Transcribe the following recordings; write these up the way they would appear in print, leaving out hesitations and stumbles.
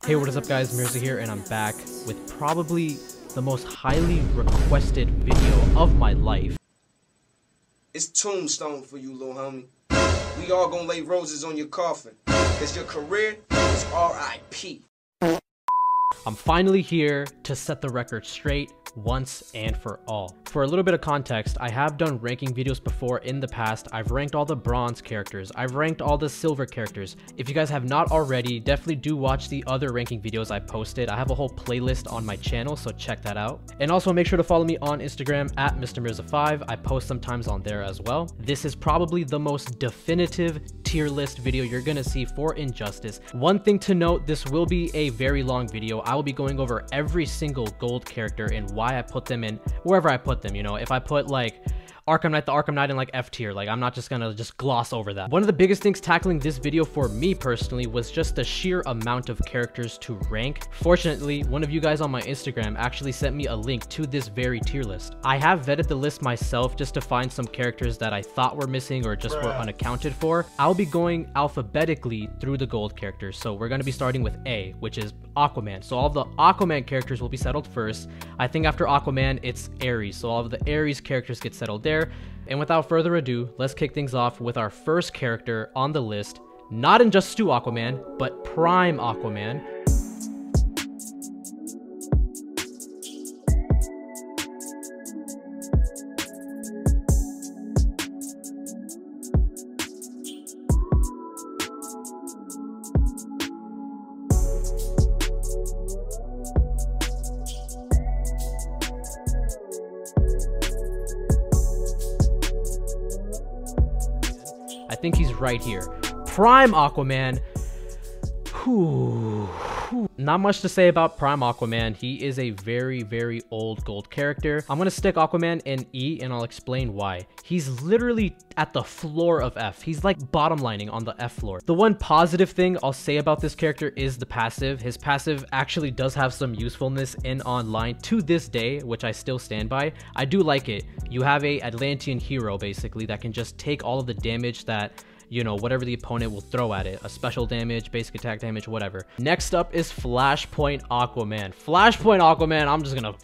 Hey, what is up guys, Mirza here, and I'm back with probably the most highly requested video of my life. It's tombstone for you, little homie. We all gonna lay roses on your coffin, cause your career is R.I.P. I'm finally here to set the record straight once and for all. For a little bit of context, I have done ranking videos before in the past. I've ranked all the bronze characters. I've ranked all the silver characters. If you guys have not already, definitely do watch the other ranking videos I posted. I have a whole playlist on my channel, so check that out. And also make sure to follow me on Instagram at MrMirza5. I post sometimes on there as well. This is probably the most definitive tier list video you're gonna see for Injustice. One thing to note, this will be a very long video. I will be going over every single gold character and why I put them in wherever I put them. You know, if I put like Arkham Knight, the Arkham Knight in like F tier, like I'm not just gonna gloss over that. One of the biggest things tackling this video for me personally was just the sheer amount of characters to rank. Fortunately, one of you guys on my Instagram actually sent me a link to this very tier list. I have vetted the list myself just to find some characters that I thought were missing or just were unaccounted for. I'll be going alphabetically through the gold characters. So we're gonna be starting with A, which is Aquaman. So all of the Aquaman characters will be settled first. I think after Aquaman, it's Ares. So all of the Ares characters get settled there. And without further ado, let's kick things off with our first character on the list. Not Injustice 2 Aquaman, but Prime Aquaman. I think he's right here. Prime Aquaman. Not much to say about Prime Aquaman. He is a very, very old gold character. I'm gonna stick Aquaman in E and I'll explain why. He's literally at the floor of F. He's like bottom lining on the F floor. The one positive thing I'll say about this character is the passive. His passive actually does have some usefulness in online to this day, which I still stand by. I do like it. You have a Atlantean hero basically that can just take all of the damage that, you know, whatever the opponent will throw at it. A special damage, basic attack damage, whatever. Next up is Flashpoint Aquaman. Flashpoint Aquaman, I'm just gonna...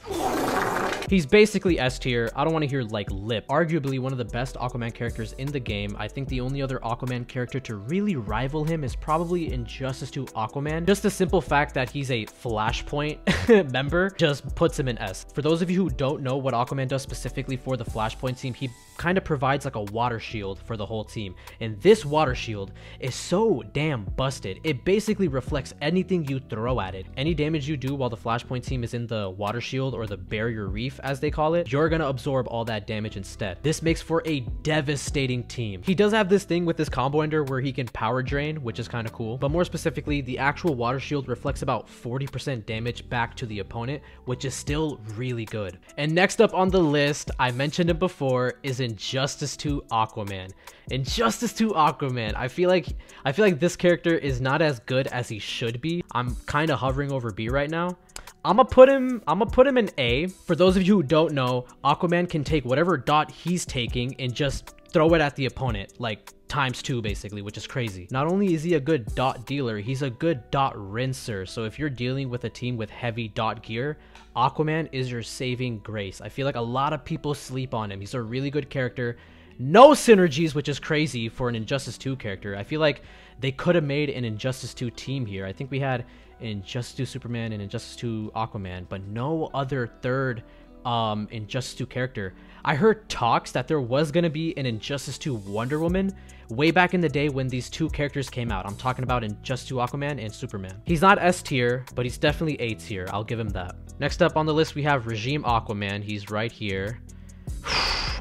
He's basically S tier. I don't want to hear like lip. Arguably one of the best Aquaman characters in the game. I think the only other Aquaman character to really rival him is probably Injustice 2 Aquaman. Just the simple fact that he's a Flashpoint member just puts him in S. For those of you who don't know what Aquaman does specifically for the Flashpoint team, he kind of provides like a water shield for the whole team. And this water shield is so damn busted. It basically reflects anything you throw at it. Any damage you do while the Flashpoint team is in the water shield or the barrier reef as they call it, you're gonna absorb all that damage instead. This makes for a devastating team. He does have this thing with this combo ender where he can power drain, which is kind of cool. But more specifically, the actual water shield reflects about 40% damage back to the opponent, which is still really good. And next up on the list, I mentioned it before, is Injustice 2 Aquaman. Injustice 2 Aquaman. I feel like this character is not as good as he should be. I'm kind of hovering over B right now. I'm gonna put him in A. For those of you who don't know, Aquaman can take whatever dot he's taking and just throw it at the opponent, like ×2 basically, which is crazy. Not only is he a good dot dealer, he's a good dot rinser. So if you're dealing with a team with heavy dot gear, Aquaman is your saving grace. I feel like a lot of people sleep on him. He's a really good character. No synergies, which is crazy for an Injustice 2 character. I feel like they could have made an Injustice 2 team here. I think we had Injustice 2 Superman and Injustice 2 Aquaman, but no other third Injustice 2 character. I heard talks that there was going to be an Injustice 2 Wonder Woman way back in the day when these two characters came out. I'm talking about Injustice 2 Aquaman and Superman. He's not S tier, but he's definitely A tier. I'll give him that. Next up on the list, we have Regime Aquaman. He's right here.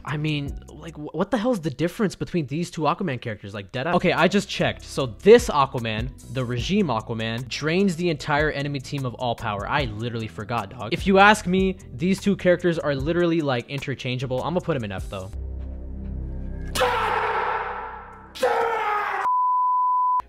I mean, like, what the hell's the difference between these two Aquaman characters? Like, Deadeye? Okay, I just checked. So this Aquaman, the Regime Aquaman, drains the entire enemy team of all power. I literally forgot, dog. If you ask me, these two characters are literally like interchangeable. I'm gonna put him in F though.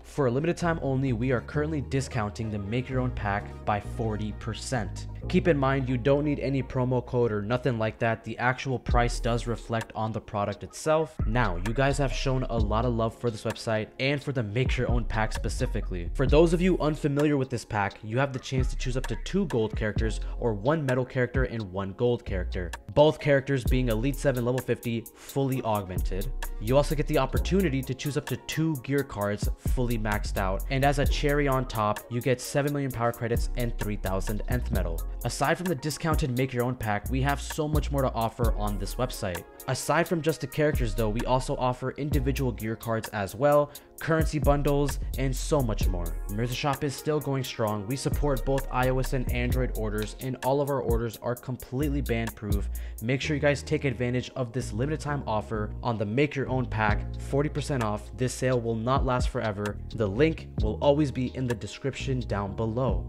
For a limited time only, we are currently discounting the Make Your Own pack by 40%. Keep in mind, you don't need any promo code or nothing like that. The actual price does reflect on the product itself. Now, you guys have shown a lot of love for this website and for the make your own pack specifically. For those of you unfamiliar with this pack, you have the chance to choose up to 2 gold characters or 1 metal character and 1 gold character. Both characters being Elite 7 level 50 fully augmented. You also get the opportunity to choose up to 2 gear cards fully maxed out. And as a cherry on top, you get 7 million power credits and 3000 nth metal. Aside from the discounted make your own pack, we have so much more to offer on this website. Aside from just the characters though, we also offer individual gear cards as well, currency bundles, and so much more. Mirza Shop is still going strong. We support both iOS and Android orders, and all of our orders are completely band proof. Make sure you guys take advantage of this limited time offer on the make your own pack, 40% off. This sale will not last forever. The link will always be in the description down below.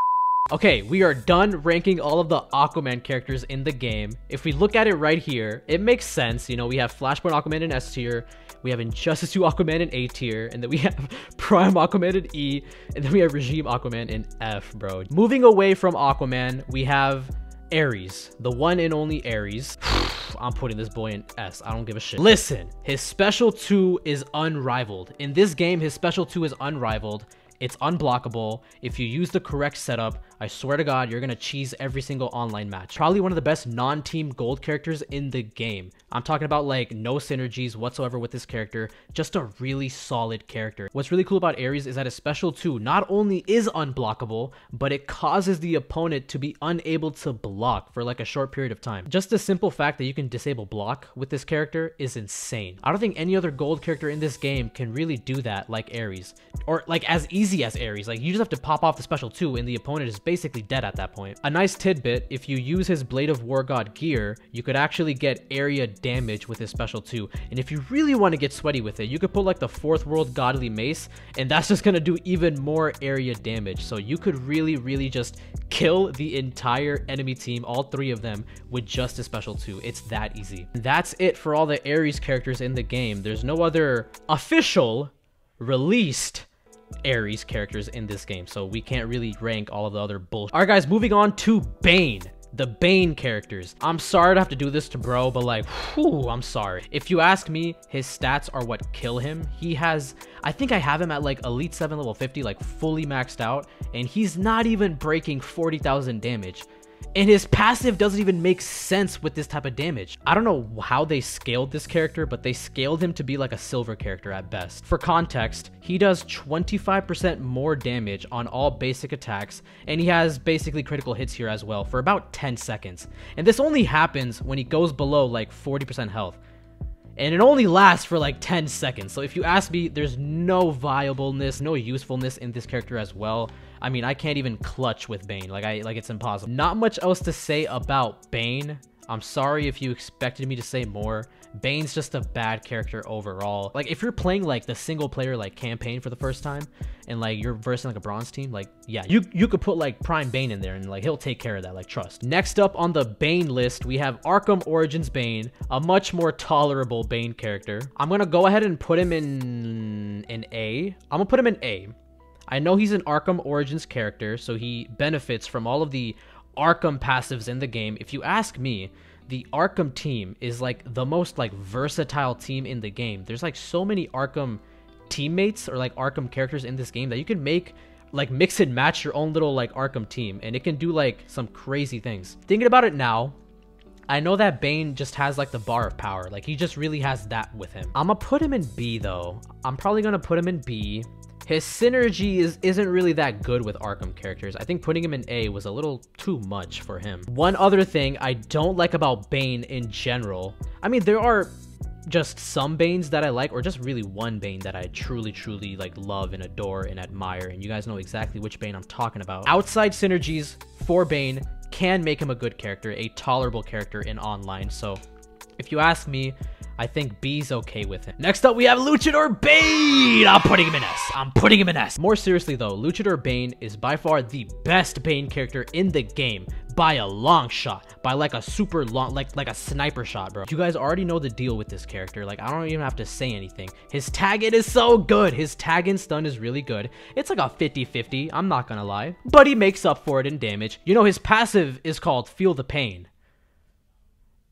Okay, we are done ranking all of the Aquaman characters in the game. If we look at it right here, it makes sense. You know, we have Flashpoint Aquaman in S tier, we have Injustice 2 Aquaman in A tier, and then we have Prime Aquaman in E, and then we have Regime Aquaman in F, bro. Moving away from Aquaman, we have Ares, the one and only Ares. I'm putting this boy in S. I don't give a shit. Listen, his special 2 is unrivaled. In this game, his special 2 is unrivaled. It's unblockable. If you use the correct setup, I swear to God, you're gonna cheese every single online match. Probably one of the best non-team gold characters in the game. I'm talking about like no synergies whatsoever with this character, just a really solid character. What's really cool about Ares is that his special 2 not only is unblockable, but it causes the opponent to be unable to block for like a short period of time. Just the simple fact that you can disable block with this character is insane. I don't think any other gold character in this game can really do that like Ares, or like as easy as Ares. Like you just have to pop off the special 2 and the opponent is basically dead at that point. A nice tidbit, if you use his Blade of War God gear, you could actually get area damage with his special 2. And if you really want to get sweaty with it, you could put like the 4th World Godly Mace, and that's just gonna do even more area damage. So you could really just kill the entire enemy team, all 3 of them, with just a special 2. It's that easy. That's it for all the Ares characters in the game. There's no other official released Ares characters in this game, so we can't really rank all of the other bullshit. All right, guys, moving on to Bane. The Bane characters. I'm sorry to have to do this to bro, but like, whew, I'm sorry. If you ask me, his stats are what kill him. He has, I think I have him at like Elite 7 level 50, like fully maxed out, and he's not even breaking 40,000 damage. And his passive doesn't even make sense with this type of damage. I don't know how they scaled this character, but they scaled him to be like a silver character at best. For context, he does 25% more damage on all basic attacks, and he has basically critical hits here as well for about 10 seconds. And this only happens when he goes below like 40% health. And it only lasts for like 10 seconds. So if you ask me, there's no viableness, no usefulness in this character as well. I mean, I can't even clutch with Bane. Like it's impossible. Not much else to say about Bane. I'm sorry if you expected me to say more. Bane's just a bad character overall. Like if you're playing like the single player like campaign for the first time and like you're versing like a bronze team, like yeah, you could put like Prime Bane in there and like he'll take care of that, like trust. Next up on the Bane list, we have Arkham Origins Bane, a much more tolerable Bane character. I'm gonna go ahead and put him in A. I'm gonna put him in A. I know he's an Arkham Origins character, so he benefits from all of the Arkham passives in the game. If you ask me, the Arkham team is like the most like versatile team in the game. There's like so many Arkham teammates or like Arkham characters in this game that you can make like mix and match your own little like Arkham team, and it can do like some crazy things. Thinking about it now, I know that Bane just has like the bar of power. Like he just really has that with him. I'm gonna put him in B though. I'm probably gonna put him in B. His synergy isn't really that good with Arkham characters. I think putting him in A was a little too much for him. One other thing I don't like about Bane in general, I mean, there are just some Banes that I like, or just really one Bane that I truly like love and adore and admire, and you guys know exactly which Bane I'm talking about. Outside synergies for Bane can make him a good character, a tolerable character in online, so if you ask me, I think B's okay with him. Next up, we have Luchador Bane. I'm putting him in S. I'm putting him in S. More seriously though, Luchador Bane is by far the best Bane character in the game. by a long shot, by like a super long, like a sniper shot, bro. You guys already know the deal with this character. Like, I don't even have to say anything. His tag in is so good. His tag in stun is really good. It's like a 50-50, I'm not gonna lie, but he makes up for it in damage. You know, his passive is called Feel the Pain,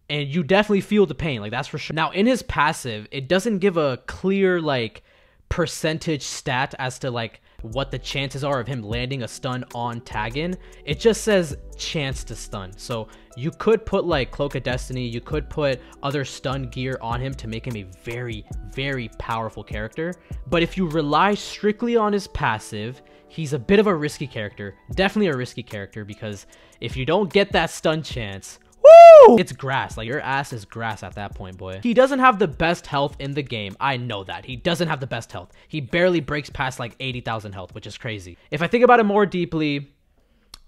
and you definitely feel the pain, like, that's for sure. Now, in his passive, it doesn't give a clear, like, percentage stat as to, like, what the chances are of him landing a stun on Taggin. It just says chance to stun. So you could put like Cloak of Destiny, you could put other stun gear on him to make him a very, very powerful character. But if you rely strictly on his passive, he's a bit of a risky character. Definitely a risky character, because if you don't get that stun chance, woo! It's grass. Like, your ass is grass at that point, boy. He doesn't have the best health in the game. I know that. He doesn't have the best health. He barely breaks past like 80,000 health, which is crazy. If I think about it more deeply,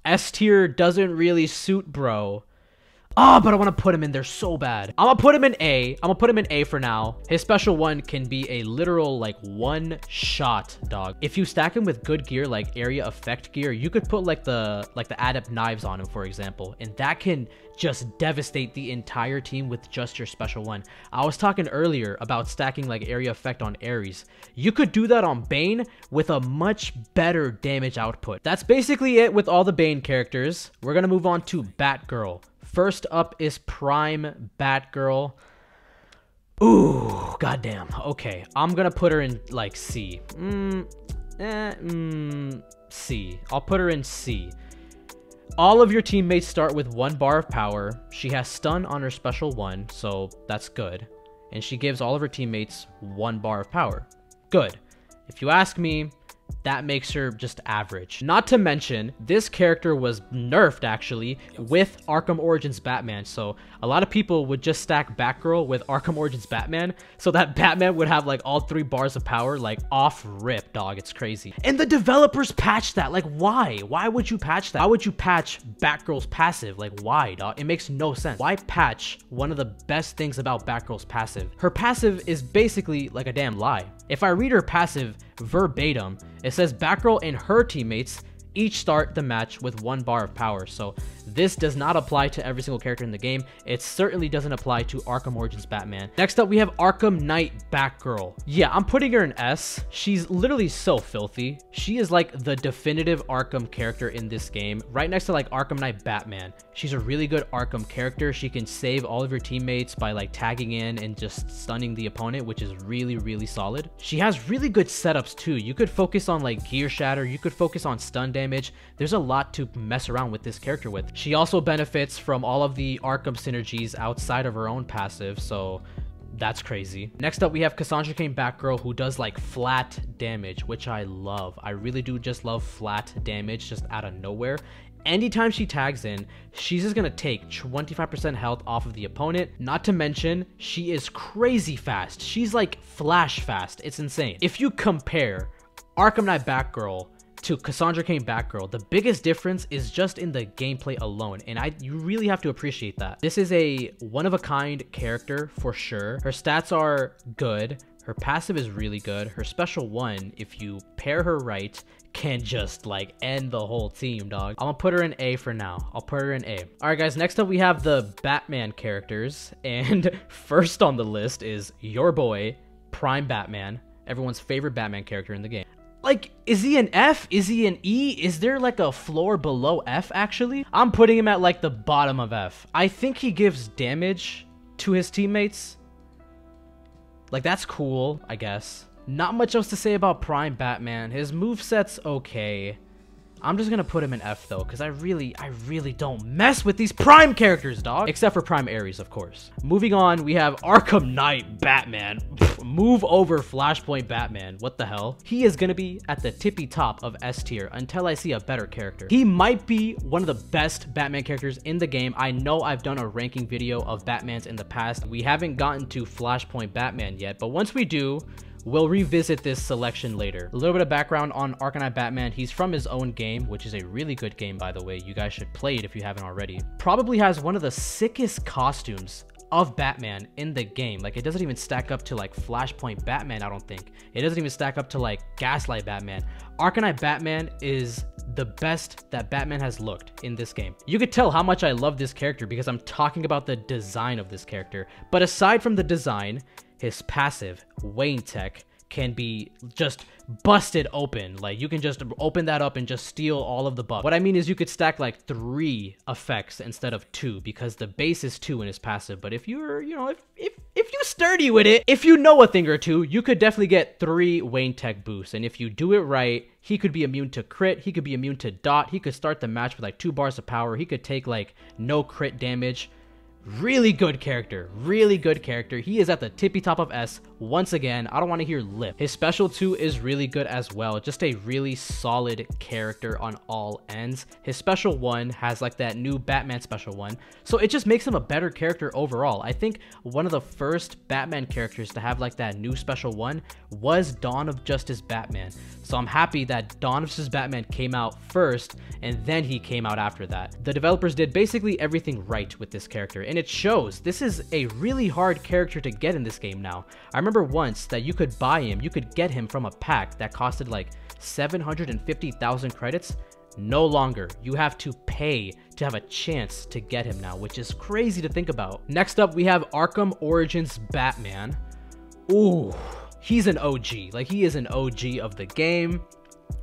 S tier doesn't really suit bro. Oh, but I want to put him in there so bad. I'm gonna put him in A. I'm gonna put him in A for now. His special one can be a literal like one shot, dog. If you stack him with good gear like area effect gear, you could put like the adept knives on him, for example, and that can just devastate the entire team with just your special one. I was talking earlier about stacking like area effect on Ares. You could do that on Bane with a much better damage output. That's basically it with all the Bane characters. We're gonna move on to Batgirl. First up is Prime Batgirl. Ooh, goddamn. Okay, I'm gonna put her in like C. C. I'll put her in C. All of your teammates start with 1 bar of power. She has stun on her special one, so that's good. And she gives all of her teammates 1 bar of power. Good. If you ask me, that makes her just average. Not to mention, this character was nerfed actually with Arkham Origins Batman. So a lot of people would just stack Batgirl with Arkham Origins Batman, so that Batman would have like all 3 bars of power like off rip, dog. It's crazy. And the developers patched that. Like, why? Why would you patch that? Why would you patch Batgirl's passive? Like, why, dog? It makes no sense. Why patch one of the best things about Batgirl's passive? Her passive is basically like a damn lie. If I read her passive verbatim, it says Batgirl and her teammates each start the match with 1 bar of power. So this does not apply to every single character in the game. It certainly doesn't apply to Arkham Origins Batman. Next up, we have Arkham Knight Batgirl. Yeah, I'm putting her in S. She's literally so filthy. She is like the definitive Arkham character in this game, right next to like Arkham Knight Batman. She's a really good Arkham character. She can save all of your teammates by like tagging in and just stunning the opponent, which is really, really solid. She has really good setups too. You could focus on like gear shatter. You could focus on stun damage. There's a lot to mess around with this character with. She also benefits from all of the Arkham synergies outside of her own passive, so that's crazy. Next up, we have Cassandra Cain Batgirl, who does like flat damage, which I love. I really do just love flat damage just out of nowhere. Anytime she tags in, she's just gonna take 25% health off of the opponent. Not to mention, she is crazy fast. She's like flash fast. It's insane. If you compare Arkham Knight Batgirl to Cassandra Cain Batgirl, the biggest difference is just in the gameplay alone, and you really have to appreciate that. This is a one-of-a-kind character for sure. Her stats are good. Her passive is really good. Her special one, if you pair her right, can just like end the whole team, dog. I'm gonna put her in A for now. I'll put her in A. All right, guys, next up we have the Batman characters, and first on the list is your boy, Prime Batman, everyone's favorite Batman character in the game. Like, is he an F? Is he an E? Is there like a floor below F actually? I'm putting him at like the bottom of F. I think he gives damage to his teammates. Like, that's cool, I guess. Not much else to say about Prime Batman. His moveset's okay. I'm just gonna put him in F though, because I really don't mess with these Prime characters, dog. Except for Prime Ares, of course. Moving on, we have Arkham Knight Batman. Move over Flashpoint Batman. What the hell? He is gonna be at the tippy top of S tier until I see a better character. He might be one of the best Batman characters in the game. I know I've done a ranking video of Batmans in the past. We haven't gotten to Flashpoint Batman yet, but once we do, we'll revisit this selection later. A little bit of background on Arkham Knight Batman. He's from his own game, which is a really good game, by the way. You guys should play it if you haven't already. Probably has one of the sickest costumes of Batman in the game. Like, it doesn't even stack up to like Flashpoint Batman, I don't think. It doesn't even stack up to like Gaslight Batman. Arcanine Batman is the best that Batman has looked in this game. You could tell how much I love this character because I'm talking about the design of this character. But aside from the design, his passive, Wayne Tech, can be just busted open. Like, you can just open that up and just steal all of the buff. What I mean is you could stack like 3 effects instead of 2 because the base is 2 in his passive. But if you're, you know, if you're sturdy with it, if you know a thing or two, you could definitely get 3 Wayne Tech boosts. And if you do it right, he could be immune to crit, he could be immune to dot, he could start the match with like 2 bars of power, he could take like no crit damage. Really good character, really good character. He is at the tippy top of S once again. I don't want to hear lip. His special 2 is really good as well. Just a really solid character on all ends. His special 1 has like that new Batman special 1, so it just makes him a better character overall. I think one of the first Batman characters to have like that new special 1 was Dawn of Justice Batman. So I'm happy that Dawn of Justice Batman came out first and then he came out after that. The developers did basically everything right with this character, and it shows. This is a really hard character to get in this game now. I remember once that you could buy him, you could get him from a pack that costed like 750,000 credits. No longer. You have to pay to have a chance to get him now, which is crazy to think about. Next up, we have Arkham Origins Batman. Ooh, he's an OG. Like, he is an OG of the game.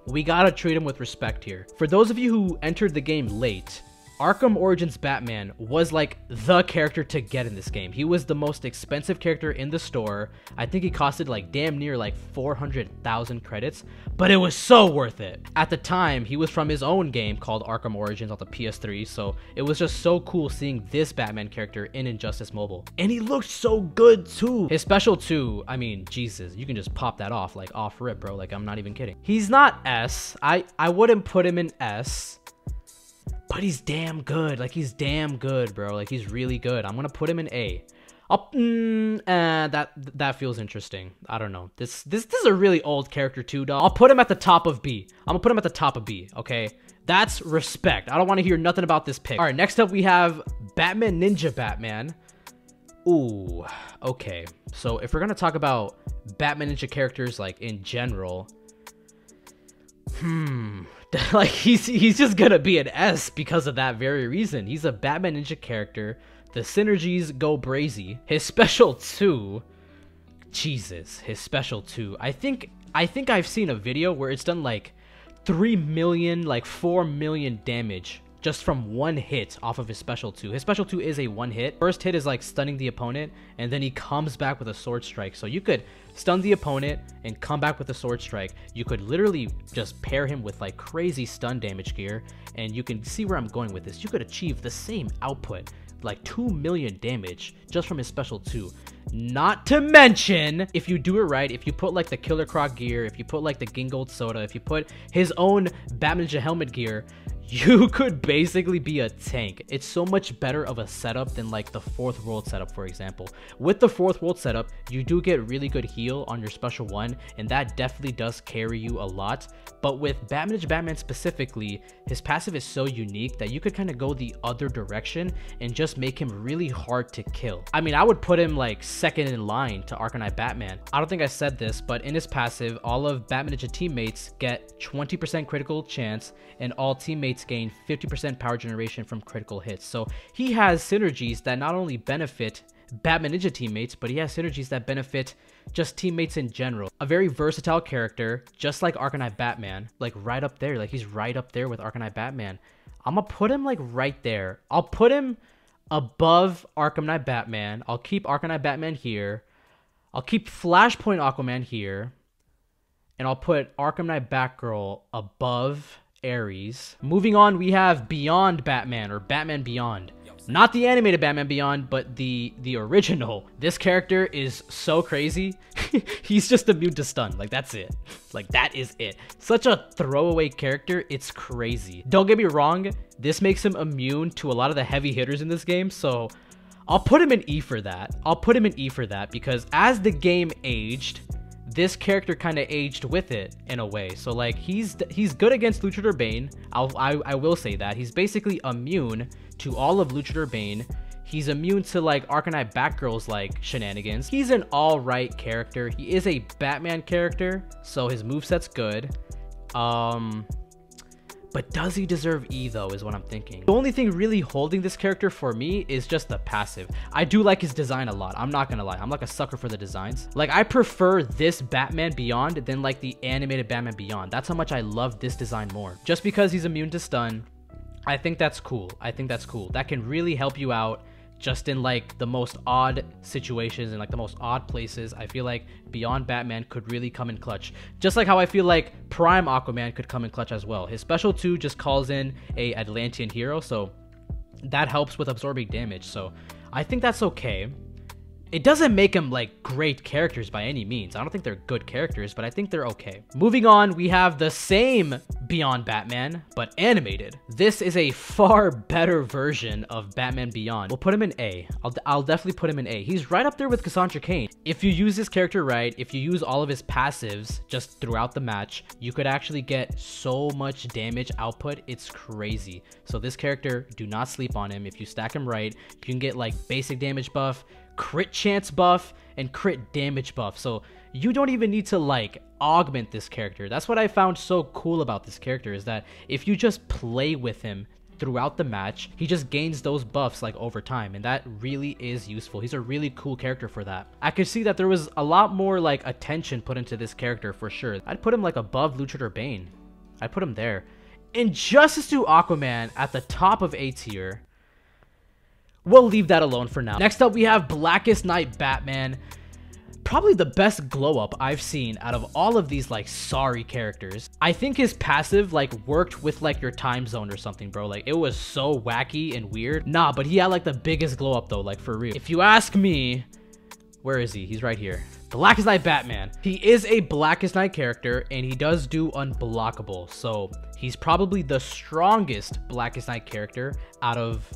We gotta treat him with respect here. For those of you who entered the game late, Arkham Origins Batman was like the character to get in this game. He was the most expensive character in the store. I think he costed like damn near like 400,000 credits, but it was so worth it. At the time, he was from his own game called Arkham Origins on the PS3, so it was just so cool seeing this Batman character in Injustice Mobile. And he looked so good too. His special 2, I mean, Jesus, you can just pop that off like off rip, bro. Like, I'm not even kidding. He's not S. I wouldn't put him in S. But he's damn good. Like, he's damn good, bro. Like, he's really good. I'm gonna put him in A. That feels interesting. I don't know. This is a really old character too, dog. I'll put him at the top of B. I'm gonna put him at the top of B, okay? That's respect. I don't want to hear nothing about this pick. All right, next up we have Batman Ninja Batman. Ooh, okay. So if we're gonna talk about Batman Ninja characters, like, in general, like, he's just gonna be an S because of that very reason. He's a Batman Ninja character. The synergies go brazy. His special 2, Jesus, his special 2. I think I've seen a video where it's done like 3 million, like 4 million damage just from one hit off of his special 2. His special 2 is a one hit. First hit is like stunning the opponent, and then he comes back with a sword strike. So you could stun the opponent and come back with a sword strike. You could literally just pair him with like crazy stun damage gear, and you can see where I'm going with this. You could achieve the same output, like 2 million damage just from his special 2. Not to mention, if you do it right, if you put like the Killer Croc gear, if you put like the Gingold Soda, if you put his own Batman Ninja helmet gear, you could basically be a tank. It's so much better of a setup than like the Fourth World setup, for example. With the Fourth World setup, you do get really good heal on your special 1, and that definitely does carry you a lot. But with Batman Ninja Batman specifically, his passive is so unique that you could kind of go the other direction and just make him really hard to kill. I mean, I would put him like second in line to Arcanine Batman. I don't think I said this, but in his passive, all of Batman Ninja teammates get 20% critical chance, and all teammates gain 50% power generation from critical hits. So he has synergies that not only benefit Batman Ninja teammates, but he has synergies that benefit just teammates in general. A very versatile character, just like Arcanine Batman, like right up there. Like, he's right up there with Arcanine Batman. I'm gonna put him like right there. I'll put him above Arkham Knight Batman. I'll keep Arkham Knight Batman here. I'll keep Flashpoint Aquaman here. And I'll put Arkham Knight Batgirl above Ares. Moving on, we have Beyond Batman, or Batman Beyond. Not the animated Batman Beyond, but the original. This character is so crazy. He's just immune to stun. Like, that's it. Like, that is it. Such a throwaway character. It's crazy. Don't get me wrong. This makes him immune to a lot of the heavy hitters in this game. So I'll put him in E for that. I'll put him in E for that because as the game aged, this character kind of aged with it in a way. So like, he's good against Luchador Bane. I will say that. He's basically immune to all of Luchador Bane. He's immune to like Arcanine Batgirl's like shenanigans. He's an all right character. He is a Batman character, so his moveset's good. But does he deserve E though, is what I'm thinking. The only thing really holding this character for me is just the passive. I do like his design a lot. I'm not gonna lie. I'm like a sucker for the designs. Like, I prefer this Batman Beyond than like the animated Batman Beyond. That's how much I love this design more. Just because he's immune to stun, I think that's cool. I think that's cool. That can really help you out just in like the most odd situations and like the most odd places. I feel like Beyond Batman could really come in clutch, just like how I feel like Prime Aquaman could come in clutch as well. His special 2 just calls in a Atlantean hero, so that helps with absorbing damage. So I think that's okay. It doesn't make them like great characters by any means. I don't think they're good characters, but I think they're okay. Moving on, we have the same Beyond Batman, but animated. This is a far better version of Batman Beyond. We'll put him in A. I'll definitely put him in A. He's right up there with Cassandra Cain. If you use this character right, if you use all of his passives just throughout the match, you could actually get so much damage output. It's crazy. So this character, do not sleep on him. If you stack him right, you can get like basic damage buff, crit chance buff, and crit damage buff. So you don't even need to like augment this character. That's what I found so cool about this character, is that if you just play with him throughout the match, he just gains those buffs like over time, and that really is useful. He's a really cool character for that. I could see that there was a lot more like attention put into this character for sure. I'd put him like above Luchador Bane. I'd put him there. Injustice to Aquaman at the top of A tier. We'll leave that alone for now. Next up, we have Blackest Night Batman. Probably the best glow up I've seen out of all of these like sorry characters. I think his passive like worked with like your time zone or something, bro. Like, it was so wacky and weird. Nah, but he had like the biggest glow up though, like for real. If you ask me, where is he? He's right here. Blackest Night Batman. He is a Blackest Night character, and he does do unblockable. So he's probably the strongest Blackest Night character out of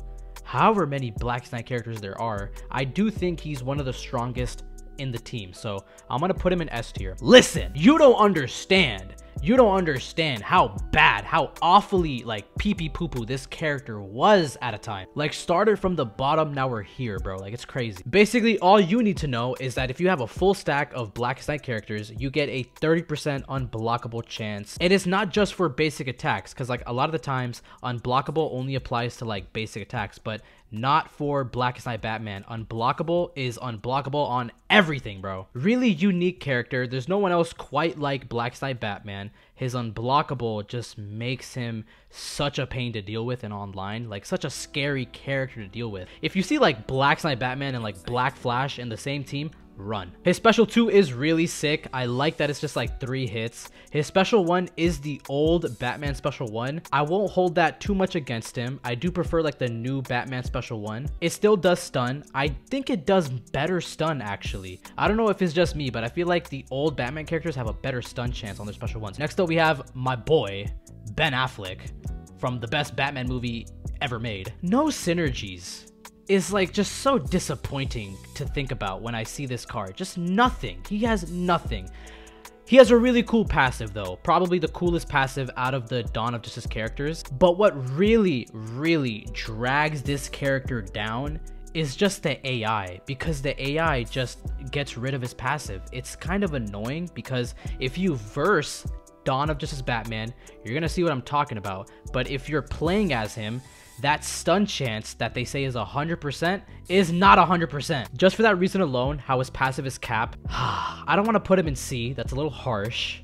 however many Blackest Night characters there are. I do think he's one of the strongest in the team, so I'm gonna put him in S tier. Listen, you don't understand how bad, how awfully like pee-pee poo-poo this character was at a time. Like, started from the bottom, now we're here, bro. Like, it's crazy. Basically, all you need to know is that if you have a full stack of Blackest Night characters, you get a 30% unblockable chance. And it's not just for basic attacks, because like a lot of the times unblockable only applies to like basic attacks, but not for Blackest Night Batman. Unblockable is unblockable on everything, bro. Really unique character. There's no one else quite like Blackest Night Batman. His unblockable just makes him such a pain to deal with in online, like such a scary character to deal with. If you see like Blackest Night Batman and like Black Flash in the same team, run. His special 2 is really sick. I like that it's just like 3 hits. His special 1 is the old Batman special 1. I won't hold that too much against him. I do prefer like the new Batman special 1. It still does stun. I think it does better stun actually. I don't know if it's just me, but I feel like the old Batman characters have a better stun chance on their special 1s. Next up, we have my boy Ben Affleck from the best Batman movie ever made. No synergies is like just so disappointing to think about when I see this card. Just nothing. He has nothing. He has a really cool passive though, probably the coolest passive out of the Dawn of Justice characters. But what really drags this character down is just the AI, because the AI just gets rid of his passive. It's kind of annoying, because if you verse Dawn of Justice Batman, you're gonna see what I'm talking about. But if you're playing as him, that stun chance that they say is 100% is not 100%. Just for that reason alone, how his passive is cap. I don't want to put him in C. That's a little harsh.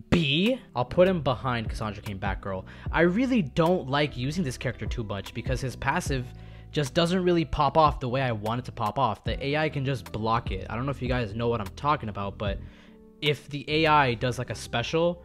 B, I'll put him behind Cassandra Cain Batgirl. I really don't like using this character too much, because his passive just doesn't really pop off the way I want it to pop off. The AI can just block it. I don't know if you guys know what I'm talking about, but if the AI does like a special,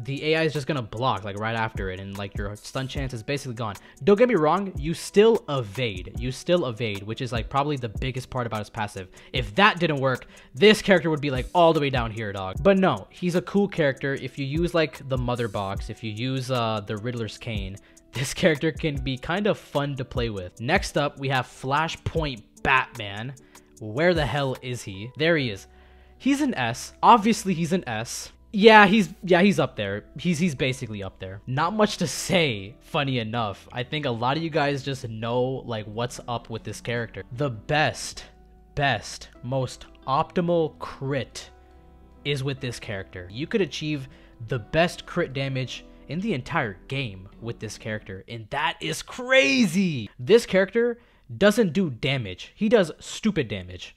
the AI is just gonna block like right after it, and like your stun chance is basically gone. Don't get me wrong, you still evade, which is like probably the biggest part about his passive. If that didn't work, this character would be like all the way down here, dog. But no, he's a cool character. If you use like the Mother Box, if you use the Riddler's Cane, this character can be kind of fun to play with. Next up, we have Flashpoint Batman. Where the hell is he? There he is. He's an S. Obviously, he's an S. Yeah, he's up there. He's basically up there. Not much to say, funny enough. I think a lot of you guys just know like what's up with this character. The best, most optimal crit is with this character. You could achieve the best crit damage in the entire game with this character, and that is crazy. This character doesn't do damage. He does stupid damage.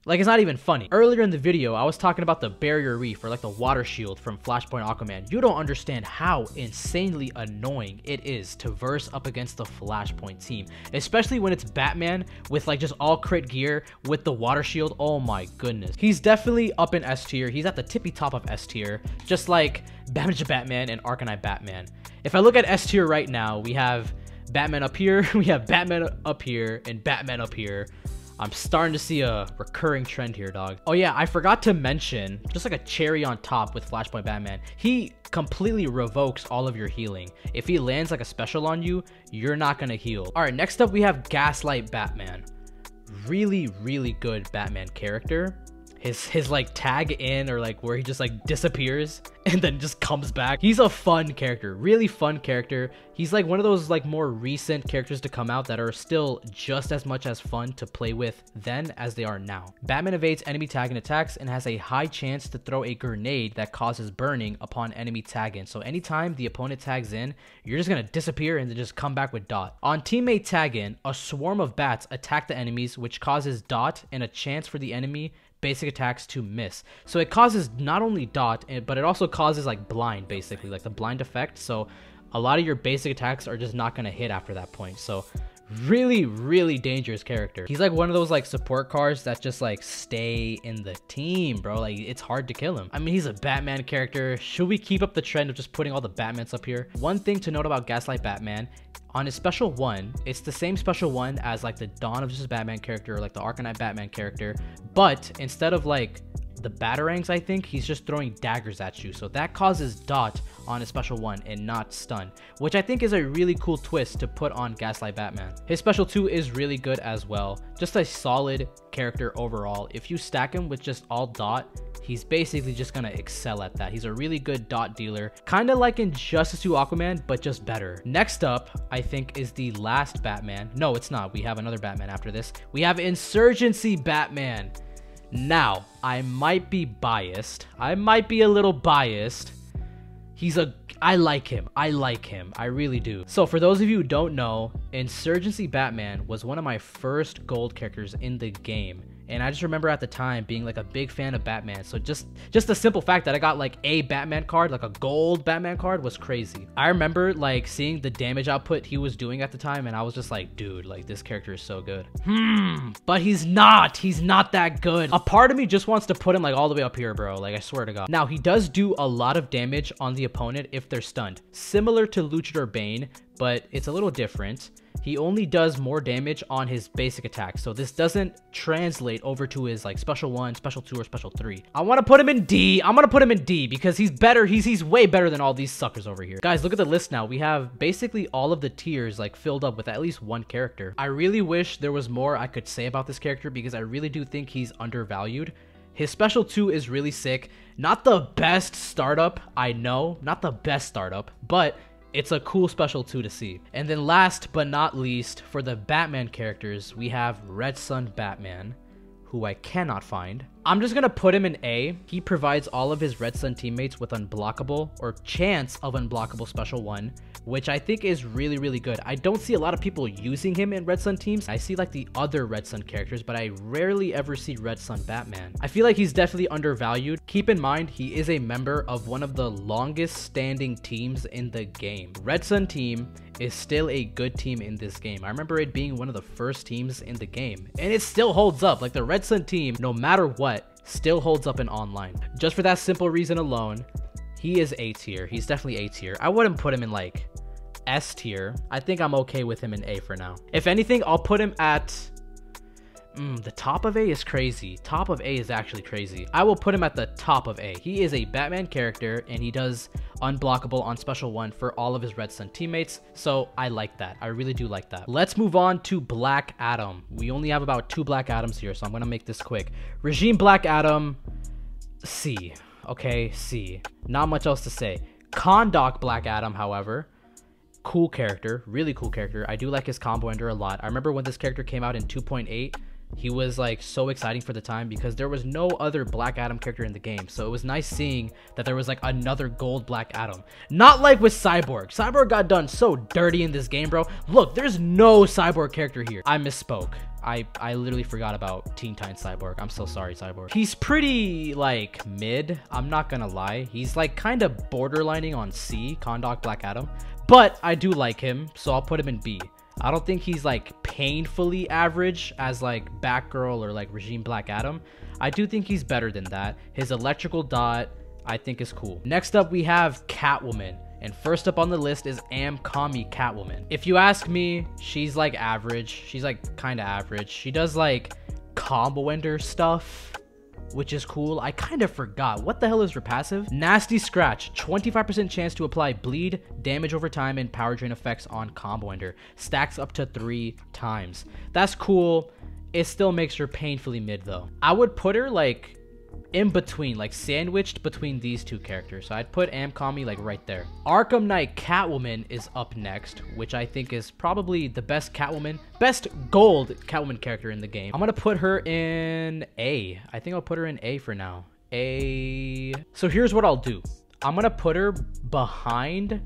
Like, it's not even funny. Earlier in the video, I was talking about the barrier reef, or like the water shield from Flashpoint Aquaman. You don't understand how insanely annoying it is to verse up against the Flashpoint team, especially when it's Batman with like just all crit gear with the water shield. Oh my goodness. He's definitely up in S tier. He's at the tippy top of S tier, just like Batman and Arcanine Batman. If I look at S tier right now, we have Batman up here, we have Batman up here, and Batman up here. I'm starting to see a recurring trend here, dog. Oh yeah, I forgot to mention, just like a cherry on top with Flashpoint Batman, he completely revokes all of your healing. If he lands like a special on you, you're not gonna heal. All right, next up we have Gaslight Batman. Really, really good Batman character. His like tag in, or like where he just like disappears and then just comes back. He's a fun character, really fun character. He's like one of those like more recent characters to come out that are still just as much as fun to play with then as they are now. Batman evades enemy tag in attacks and has a high chance to throw a grenade that causes burning upon enemy tag in. So anytime the opponent tags in, you're just gonna disappear and then just come back with dot. On teammate tag in, a swarm of bats attack the enemies, which causes dot and a chance for the enemy basic attacks to miss. So it causes not only dot, but it also causes like blind, basically like the blind effect. So a lot of your basic attacks are just not going to hit after that point. So really, really dangerous character. He's like one of those like support cards that just like stay in the team, bro. Like, it's hard to kill him. I mean, he's a Batman character. Should we keep up the trend of just putting all the Batmans up here? One thing to note about Gaslight Batman, on his special 1, it's the same special 1 as like the Dawn of Justice Batman character, or like the Arcanine Batman character, but instead of like the Batarangs, I think he's just throwing daggers at you. So that causes dot on his special 1 and not stun, which I think is a really cool twist to put on Gaslight Batman. His special 2 is really good as well. Just a solid character overall. If you stack him with just all dot, he's basically just gonna excel at that. He's a really good dot dealer, kind of like Injustice 2 Aquaman, but just better. Next up, I think, is the last Batman. No, it's not. We have another Batman after this. We have Insurgency Batman. Now, I might be biased. I might be a little biased. I like him. I really do. So for those of you who don't know, Insurgency Batman was one of my first gold characters in the game. And I just remember at the time being like a big fan of Batman. So just the simple fact that I got like a Batman card, like a gold Batman card, was crazy. I remember like seeing the damage output he was doing at the time, and I was just like, dude, like this character is so good. But he's not that good. A part of me just wants to put him like all the way up here, bro. Like, I swear to God. Now, he does do a lot of damage on the opponent if they're stunned, similar to Luchador Bane, but it's a little different. He only does more damage on his basic attack, so this doesn't translate over to his like special 1, special 2, or special 3. I want to put him in D. I'm gonna put him in D because he's better. He's way better than all these suckers over here. Guys, look at the list now. We have basically all of the tiers like filled up with at least one character. I really wish there was more I could say about this character because I really do think he's undervalued. His special 2 is really sick. Not the best startup, I know. Not the best startup, but it's a cool special 2 to see. And then last but not least, for the Batman characters, we have Red Sun Batman, who I cannot find. I'm just gonna put him in A. He provides all of his Red Sun teammates with unblockable, or chance of unblockable special 1, which I think is really, really good. I don't see a lot of people using him in Red Sun teams. I see like the other Red Sun characters, but I rarely ever see Red Sun Batman. I feel like he's definitely undervalued. Keep in mind, he is a member of one of the longest standing teams in the game. Red Sun team is still a good team in this game. I remember it being one of the first teams in the game, and it still holds up. Like, the Red Sun team, no matter what, still holds up in online. Just for that simple reason alone, he is A tier. He's definitely A tier. I wouldn't put him in like S tier. I think I'm okay with him in A for now. If anything, I'll put him at the top of A is crazy. Top of A is actually crazy. I will put him at the top of A. He is a Batman character, and he does unblockable on special 1 for all of his Red Sun teammates, so I like that. I really do like that. Let's move on to Black Adam. We only have about 2 Black Adams here, so I'm gonna make this quick. Regime Black Adam, C. Okay, C. Not much else to say. Kahndaq Black Adam, however, cool character, really cool character. I do like his combo ender a lot. I remember when this character came out in 2.8, He was like so exciting for the time because there was no other Black Adam character in the game. So it was nice seeing that there was like another gold Black Adam. Not like with Cyborg. Cyborg got done so dirty in this game, bro. Look, there's no Cyborg character here. I misspoke. I literally forgot about Teen Titans Cyborg. I'm so sorry, Cyborg. He's pretty like mid. I'm not gonna lie. He's like kind of borderlining on C, Kahndaq Black Adam. But I do like him, so I'll put him in B. I don't think he's like painfully average as like Batgirl or like Regime Black Adam. I do think he's better than that. His electrical dot, I think, is cool. Next up, we have Catwoman. And first up on the list is Amkami Catwoman. If you ask me, she's like average. She's like kind of average. She does like combo ender stuff, which is cool. I kind of forgot. What the hell is her passive? Nasty Scratch. 25% chance to apply bleed, damage over time, and power drain effects on combo ender. Stacks up to 3 times. That's cool. It still makes her painfully mid though. I would put her like in between, like sandwiched between these two characters. So I'd put Amkami like right there. Arkham Knight Catwoman is up next, which I think is probably the best gold Catwoman character in the game. I'm gonna put her in A. I think I'll put her in A for now. A. So here's what I'll do. I'm gonna put her behind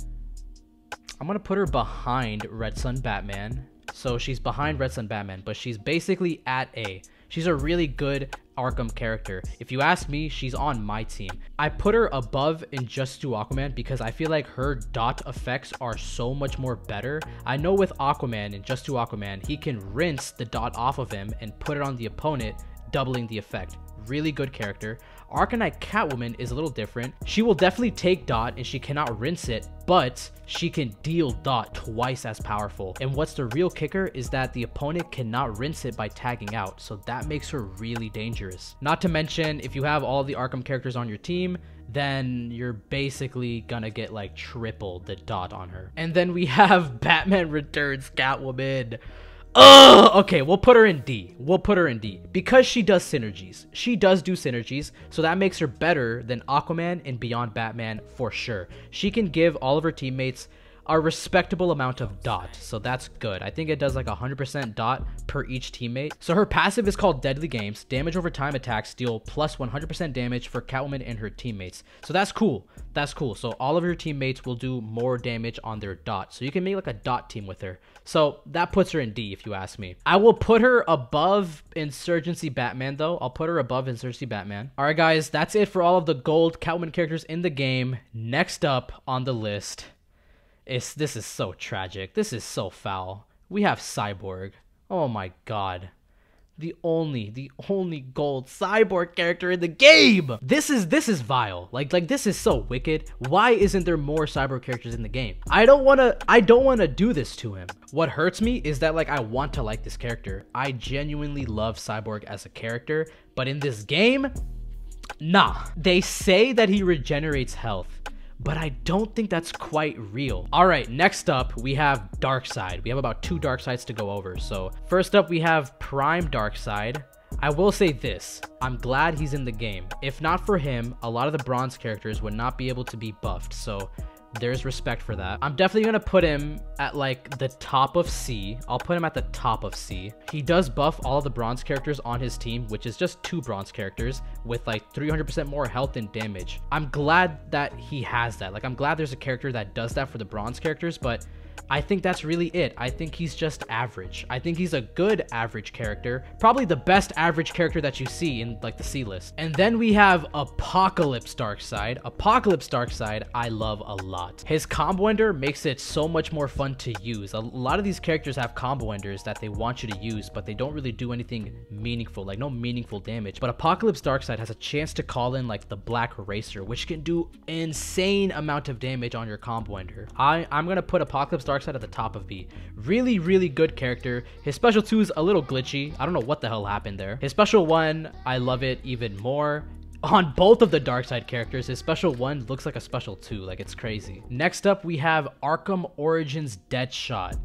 Red Sun Batman. So she's behind Red Sun Batman, but she's basically at A. She's a really good Arkham character. If you ask me, she's on my team. I put her above Injustice 2 Aquaman because I feel like her dot effects are so much more better. I know with Aquaman, in Injustice 2 Aquaman, he can rinse the dot off of him and put it on the opponent, doubling the effect. Really good character. Arkham Knight Catwoman is a little different. She will definitely take dot and she cannot rinse it, but she can deal dot twice as powerful. And what's the real kicker is that the opponent cannot rinse it by tagging out, so that makes her really dangerous. Not to mention, if you have all the Arkham characters on your team, then you're basically gonna get like triple the dot on her. And then we have Batman Returns Catwoman. Okay, we'll put her in D. Because she does synergies. She does do synergies, so that makes her better than Aquaman and Beyond Batman for sure. She can give all of her teammates a respectable amount of dot, so that's good. I think it does like 100% dot per each teammate. So her passive is called Deadly Games. Damage over time attacks deal plus 100% damage for Catwoman and her teammates. So that's cool. So all of your teammates will do more damage on their dot. So you can make like a dot team with her. So that puts her in D if you ask me. I will put her above Insurgency Batman though. I'll put her above Insurgency Batman. All right guys, that's it for all of the gold Catwoman characters in the game. Next up on the list, this is so tragic. This is so foul. We have Cyborg. Oh my god. The only gold Cyborg character in the game. This is vile. Like this is so wicked. Why isn't there more Cyborg characters in the game? I don't want to do this to him. What hurts me is that like I want to like this character. I genuinely love Cyborg as a character, but in this game, nah. They say that he regenerates health, but I don't think that's quite real. All right, next up, we have Darkseid. We have about 2 Darkseids to go over. So first up, we have Prime Darkseid. I will say this, I'm glad he's in the game. If not for him, a lot of the bronze characters would not be able to be buffed. So there's respect for that. I'm definitely gonna put him at like the top of C. I'll put him at the top of C. He does buff all of the bronze characters on his team, which is just 2 bronze characters with like 300% more health and damage. I'm glad that he has that. Like I'm glad there's a character that does that for the bronze characters, but I think that's really it. I think he's just average. I think he's a good average character. Probably the best average character that you see in like the C list. And then we have Apocalypse Darkseid. Apocalypse Darkseid, I love a lot. His combo ender makes it so much more fun to use. A lot of these characters have combo enders that they want you to use, but they don't really do anything meaningful, like no meaningful damage. But Apocalypse Darkseid has a chance to call in like the Black Racer, which can do insane amount of damage on your combo ender. I'm gonna put Apocalypse Darkseid at the top of B. Really good character. His special 2 is a little glitchy. I don't know what the hell happened there. His special 1, I love it even more. On both of the Darkseid characters, his special 1 looks like a special 2. Like, it's crazy. Next up, we have Arkham Origins Deadshot.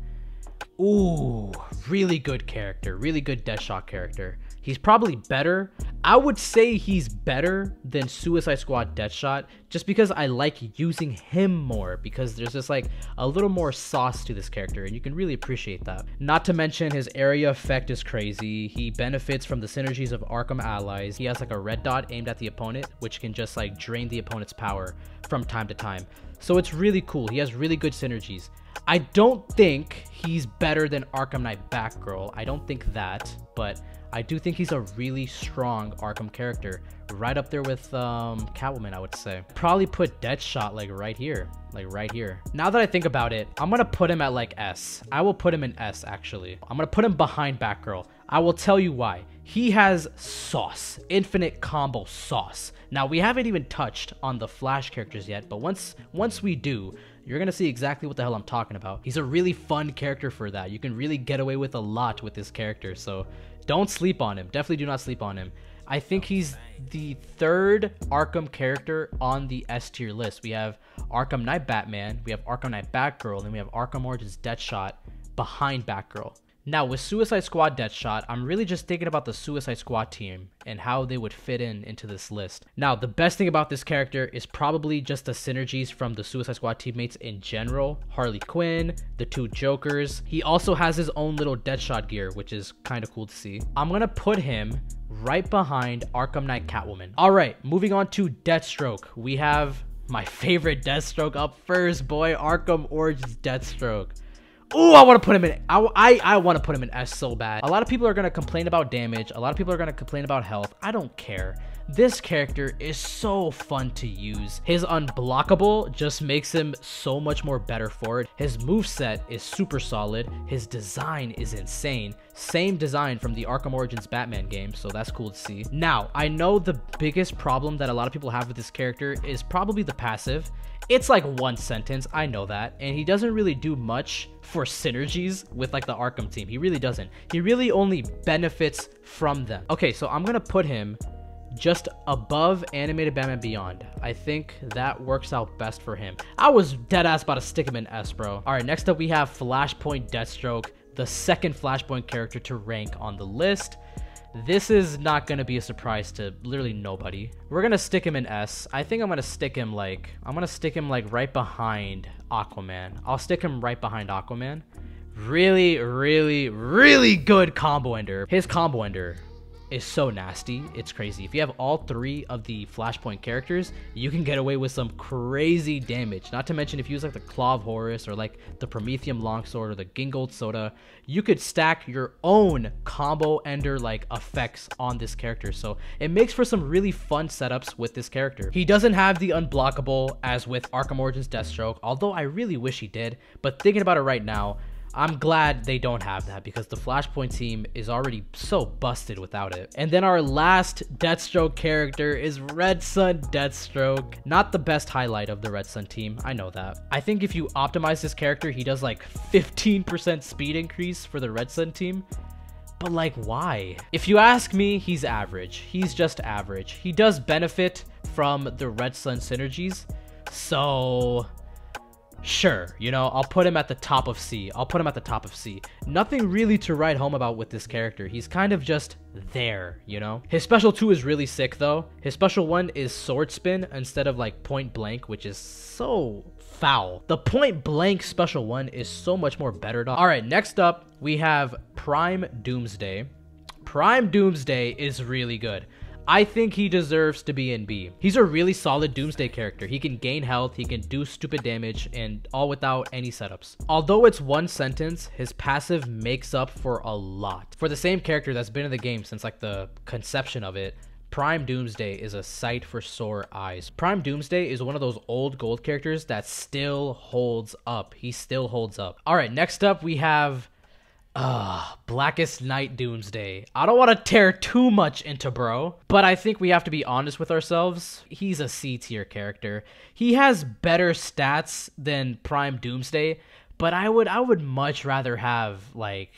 Ooh, really good character. Really good Deadshot character. He's probably better I would say he's better than Suicide Squad Deadshot just because I like using him more, because there's just like a little more sauce to this character and you can really appreciate that. Not to mention his area effect is crazy. He benefits from the synergies of Arkham allies. He has like a red dot aimed at the opponent, which can just like drain the opponent's power from time to time. So it's really cool. He has really good synergies. I don't think he's better than Arkham Knight Batgirl. I don't think that, but I do think he's a really strong Arkham character. Right up there with Catwoman, I would say. Probably put Deadshot like right here. Like right here. Now that I think about it, I'm gonna put him at like S. I will put him in S actually. I'm gonna put him behind Batgirl. I will tell you why. He has sauce. Infinite combo sauce. Now we haven't even touched on the Flash characters yet, but once we do, you're gonna see exactly what the hell I'm talking about. He's a really fun character for that. You can really get away with a lot with this character, so don't sleep on him. Definitely do not sleep on him. I think he's the third Arkham character on the S tier list. We have Arkham Knight Batman, we have Arkham Knight Batgirl, and we have Arkham Origins Deadshot behind Batgirl. Now with Suicide Squad Deadshot, I'm really just thinking about the Suicide Squad team and how they would fit into this list. Now the best thing about this character is probably just the synergies from the Suicide Squad teammates in general. Harley Quinn, the two Jokers. He also has his own little Deadshot gear, which is kind of cool to see. I'm gonna put him right behind Arkham Knight Catwoman. Alright, moving on to Deathstroke. We have my favorite Deathstroke up first, boy. Arkham Origins Deathstroke. Ooh, I want to put him in. I want to put him in S so bad. A lot of people are going to complain about damage. A lot of people are going to complain about health. I don't care. This character is so fun to use. His unblockable just makes him so much more better for it. His moveset is super solid. His design is insane. Same design from the Arkham Origins Batman game, so that's cool to see. Now, I know the biggest problem that a lot of people have with this character is probably the passive. It's like one sentence, I know that, and he doesn't really do much for synergies with like the Arkham team. He really doesn't. He really only benefits from them. Okay, so I'm gonna put him just above Animated Batman Beyond. I think that works out best for him. I was deadass about to stick him in S, bro. All right, next up we have Flashpoint Deathstroke, the second Flashpoint character to rank on the list. This is not going to be a surprise to literally nobody. We're going to stick him in S. I think I'm going to stick him like right behind Aquaman. I'll stick him right behind Aquaman. Really, really, really good combo ender. His combo ender is so nasty. It's crazy. If you have all three of the Flashpoint characters, you can get away with some crazy damage. Not to mention if you use like the Claw of Horus or like the Prometheum Longsword or the Gingold Soda, you could stack your own combo ender like effects on this character. So it makes for some really fun setups with this character. He doesn't have the unblockable as with Arkham Origins Deathstroke, although I really wish he did. But thinking about it right now, I'm glad they don't have that because the Flashpoint team is already so busted without it. And then our last Deathstroke character is Red Sun Deathstroke. Not the best highlight of the Red Sun team, I know that. I think if you optimize this character, he does like 15% speed increase for the Red Sun team. But like, why? If you ask me, he's average. He's just average. He does benefit from the Red Sun synergies, so sure, you know, I'll put him at the top of C. I'll put him at the top of C. Nothing really to write home about with this character. He's kind of just there, you know? His special 2 is really sick, though. His special 1 is Sword Spin instead of, like, Point Blank, which is so foul. The Point Blank special 1 is so much more better, dog. All right, next up, we have Prime Doomsday. Prime Doomsday is really good. I think he deserves to be in B. He's a really solid Doomsday character. He can gain health, he can do stupid damage, and all without any setups. Although it's one sentence, his passive makes up for a lot. For the same character that's been in the game since like the conception of it, Prime Doomsday is a sight for sore eyes. Prime Doomsday is one of those old gold characters that still holds up. He still holds up. All right, next up we have Blackest Night Doomsday. I don't want to tear too much into bro, but I think we have to be honest with ourselves. He's a C tier character. He has better stats than Prime Doomsday, but I would much rather have like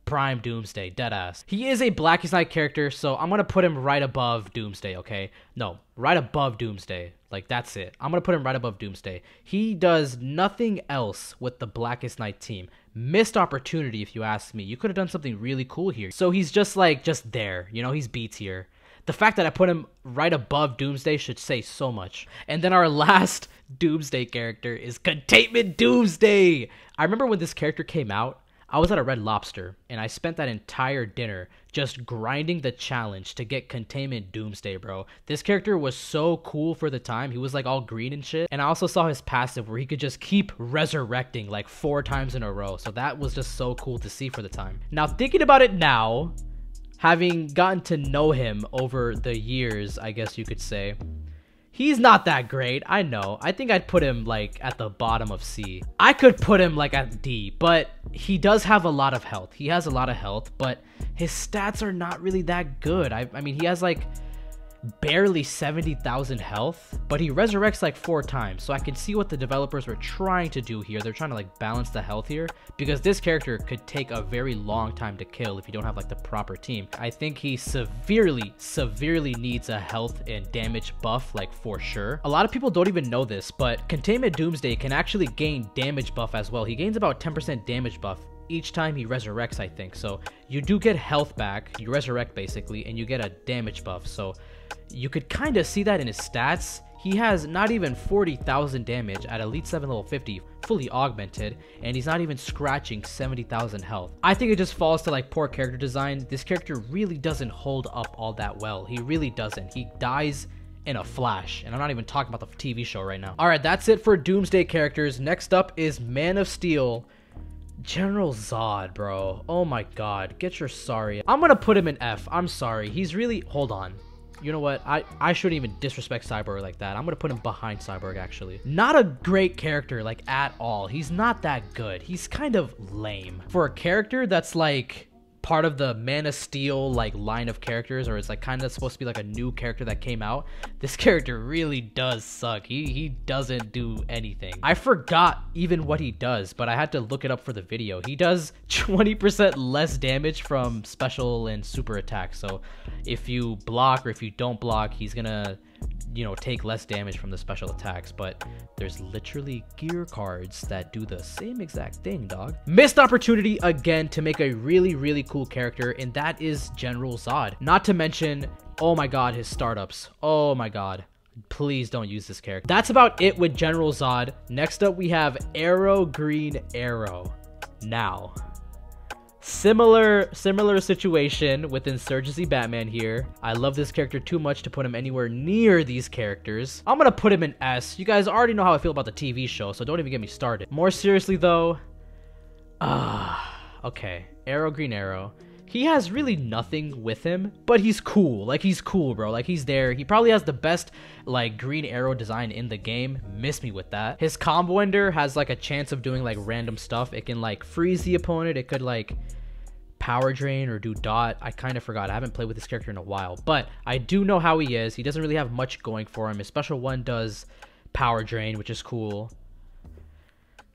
Prime Doomsday, deadass. He is a Blackest Night character, so I'm gonna put him right above Doomsday, okay? No, right above Doomsday. Like, that's it. I'm gonna put him right above Doomsday. He does nothing else with the Blackest Night team. Missed opportunity, if you ask me. You could have done something really cool here. So he's just like, just there. You know, he's B tier. The fact that I put him right above Doomsday should say so much. And then our last Doomsday character is Containment Doomsday. I remember when this character came out, I was at a Red Lobster, and I spent that entire dinner just grinding the challenge to get Containment Doomsday, bro. This character was so cool for the time. He was like all green and shit. And I also saw his passive where he could just keep resurrecting like 4 times in a row. So that was just so cool to see for the time. Now, thinking about it now, having gotten to know him over the years, I guess you could say, he's not that great. I know. I think I'd put him like at the bottom of C. I could put him like at D, but he does have a lot of health. He has a lot of health, but his stats are not really that good. I mean, he has like barely 70,000 health, but he resurrects like 4 times. So I can see what the developers were trying to do here. They're trying to like balance the health here, because this character could take a very long time to kill if you don't have like the proper team. I think he severely needs a health and damage buff, like for sure. A lot of people don't even know this, but Containment Doomsday can actually gain damage buff as well. He gains about 10% damage buff each time he resurrects, I think. So you do get health back, you resurrect basically, and you get a damage buff. So you could kind of see that in his stats. He has not even 40,000 damage at Elite 7 level 50, fully augmented, and he's not even scratching 70,000 health. I think it just falls to like poor character design. This character really doesn't hold up all that well. He really doesn't. He dies in a flash, and I'm not even talking about the TV show right now. All right, that's it for Doomsday characters. Next up is Man of Steel. General Zod, bro. Oh my god, get your sorry. I'm gonna put him in F. I'm sorry. He's really... Hold on. You know what? I shouldn't even disrespect Cyborg like that. I'm gonna put him behind Cyborg, actually. Not a great character, like, at all. He's not that good. He's kind of lame. For a character that's, like, part of the Man of Steel, like, line of characters, or it's, like, kind of supposed to be, like, a new character that came out, this character really does suck. He doesn't do anything. I forgot even what he does, but I had to look it up for the video. He does 20% less damage from special and super attacks. So if you block or if you don't block, he's gonna, you know, take less damage from the special attacks. But there's literally gear cards that do the same exact thing, dog. Missed opportunity again to make a really cool character, and that is General Zod. Not to mention, oh my god, his startups. Oh my god. Please don't use this character. That's about it with General Zod. Next up, we have Arrow Green Arrow. Now, similar situation with Insurgency Batman here. I love this character too much to put him anywhere near these characters. I'm gonna put him in S. You guys already know how I feel about the TV show, so don't even get me started. More seriously though, okay, Arrow Green Arrow. He has really nothing with him, but he's cool. Like, he's cool, bro. Like, he's there. He probably has the best, like, Green Arrow design in the game. Miss me with that. His combo ender has, like, a chance of doing, like, random stuff. It can, like, freeze the opponent. It could, like, power drain or do dot. I kind of forgot. I haven't played with this character in a while, but I do know how he is. He doesn't really have much going for him. His special one does power drain, which is cool.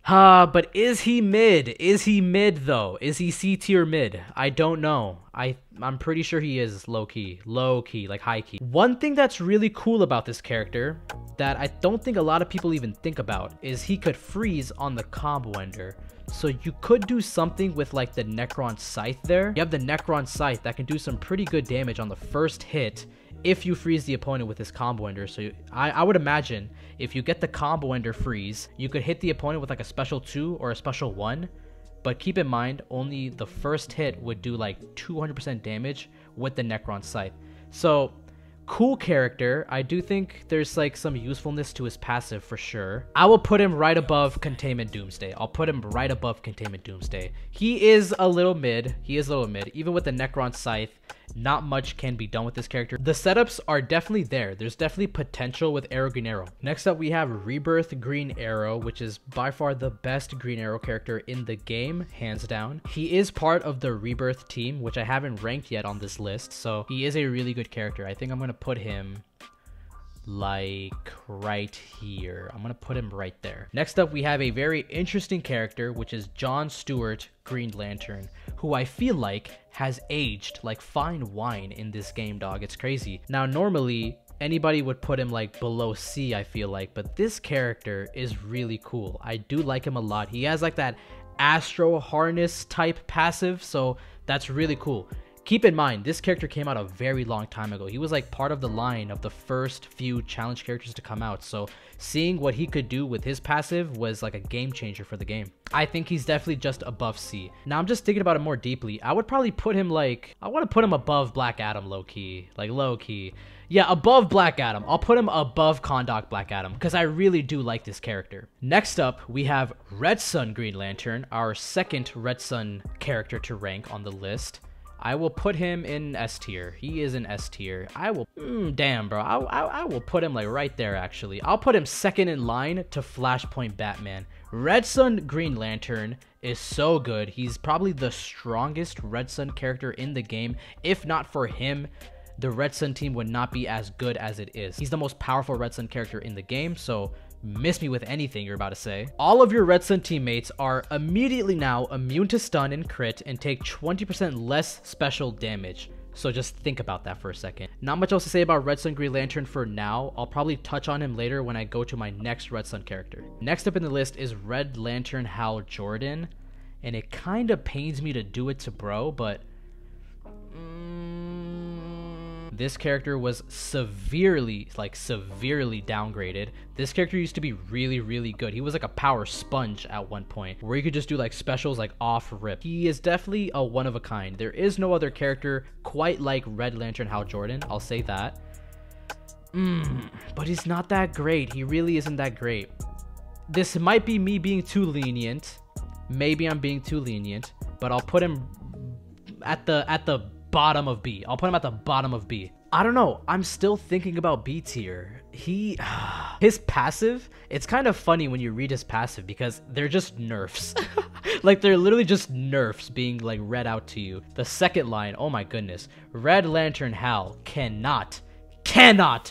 But is he mid? Is he mid though? Is he C tier mid? I don't know. I'm pretty sure he is low key, like high key. One thing that's really cool about this character that I don't think a lot of people even think about is he could freeze on the combo ender. So you could do something with like the Necron Scythe there. You have the Necron Scythe that can do some pretty good damage on the first hit if you freeze the opponent with his combo ender. So I would imagine if you get the combo ender freeze, you could hit the opponent with like a special 2 or a special 1. But keep in mind, only the first hit would do like 200% damage with the Necron Scythe. So cool character. I do think there's like some usefulness to his passive for sure. I will put him right above Containment Doomsday. I'll put him right above Containment Doomsday. He is a little mid. Even with the Necron Scythe, not much can be done with this character. The setups are definitely there. There's definitely potential with Arrow Green Arrow. Next up, we have Rebirth Green Arrow, which is by far the best Green Arrow character in the game, hands down. He is part of the Rebirth team, which I haven't ranked yet on this list, so he is a really good character. I think I'm gonna put him like right here. I'm gonna put him right there. Next up, we have a very interesting character, which is John Stewart Green Lantern, who I feel like has aged like fine wine in this game, dog. It's crazy. Now, normally anybody would put him like below C, I feel like, but this character is really cool. I do like him a lot. He has like that Astro Harness type passive, so that's really cool. Keep in mind, this character came out a very long time ago. He was like part of the line of the first few challenge characters to come out. So seeing what he could do with his passive was like a game changer for the game. I think he's definitely just above C. Now I'm just thinking about it more deeply. I would probably put him like, I want to put him above Black Adam low key. Like low key. Yeah, above Black Adam. I'll put him above Kahndaq Black Adam because I really do like this character. Next up, we have Red Sun Green Lantern, our second Red Sun character to rank on the list. I will put him in S tier. He is in S tier. I will, damn bro, I will put him like right there actually. I'll put him second in line to Flashpoint Batman. Red Sun Green Lantern is so good. He's probably the strongest Red Sun character in the game. If not for him, the Red Sun team would not be as good as it is. He's the most powerful Red Sun character in the game, so miss me with anything you're about to say. All of your Red Sun teammates are immediately now immune to stun and crit and take 20% less special damage. So just think about that for a second. Not much else to say about Red Sun Green Lantern for now. I'll probably touch on him later when I go to my next Red Sun character. Next up in the list is Red Lantern Hal Jordan. And it kind of pains me to do it to bro, but this character was severely downgraded. This character used to be really good. He was like a power sponge at one point where you could just do like specials like off rip. He is definitely a one of a kind. There is no other character quite like Red Lantern Hal Jordan, I'll say that. But he's not that great. He really isn't that great. This might be me being too lenient. Maybe I'm being too lenient, but I'll put him at the bottom of B. I'll put him at the bottom of B. I don't know. I'm still thinking about B tier. His passive, it's kind of funny when you read his passive because they're just nerfs. Like they're literally just nerfs being like read out to you. The second line, oh my goodness. Red Lantern Hal cannot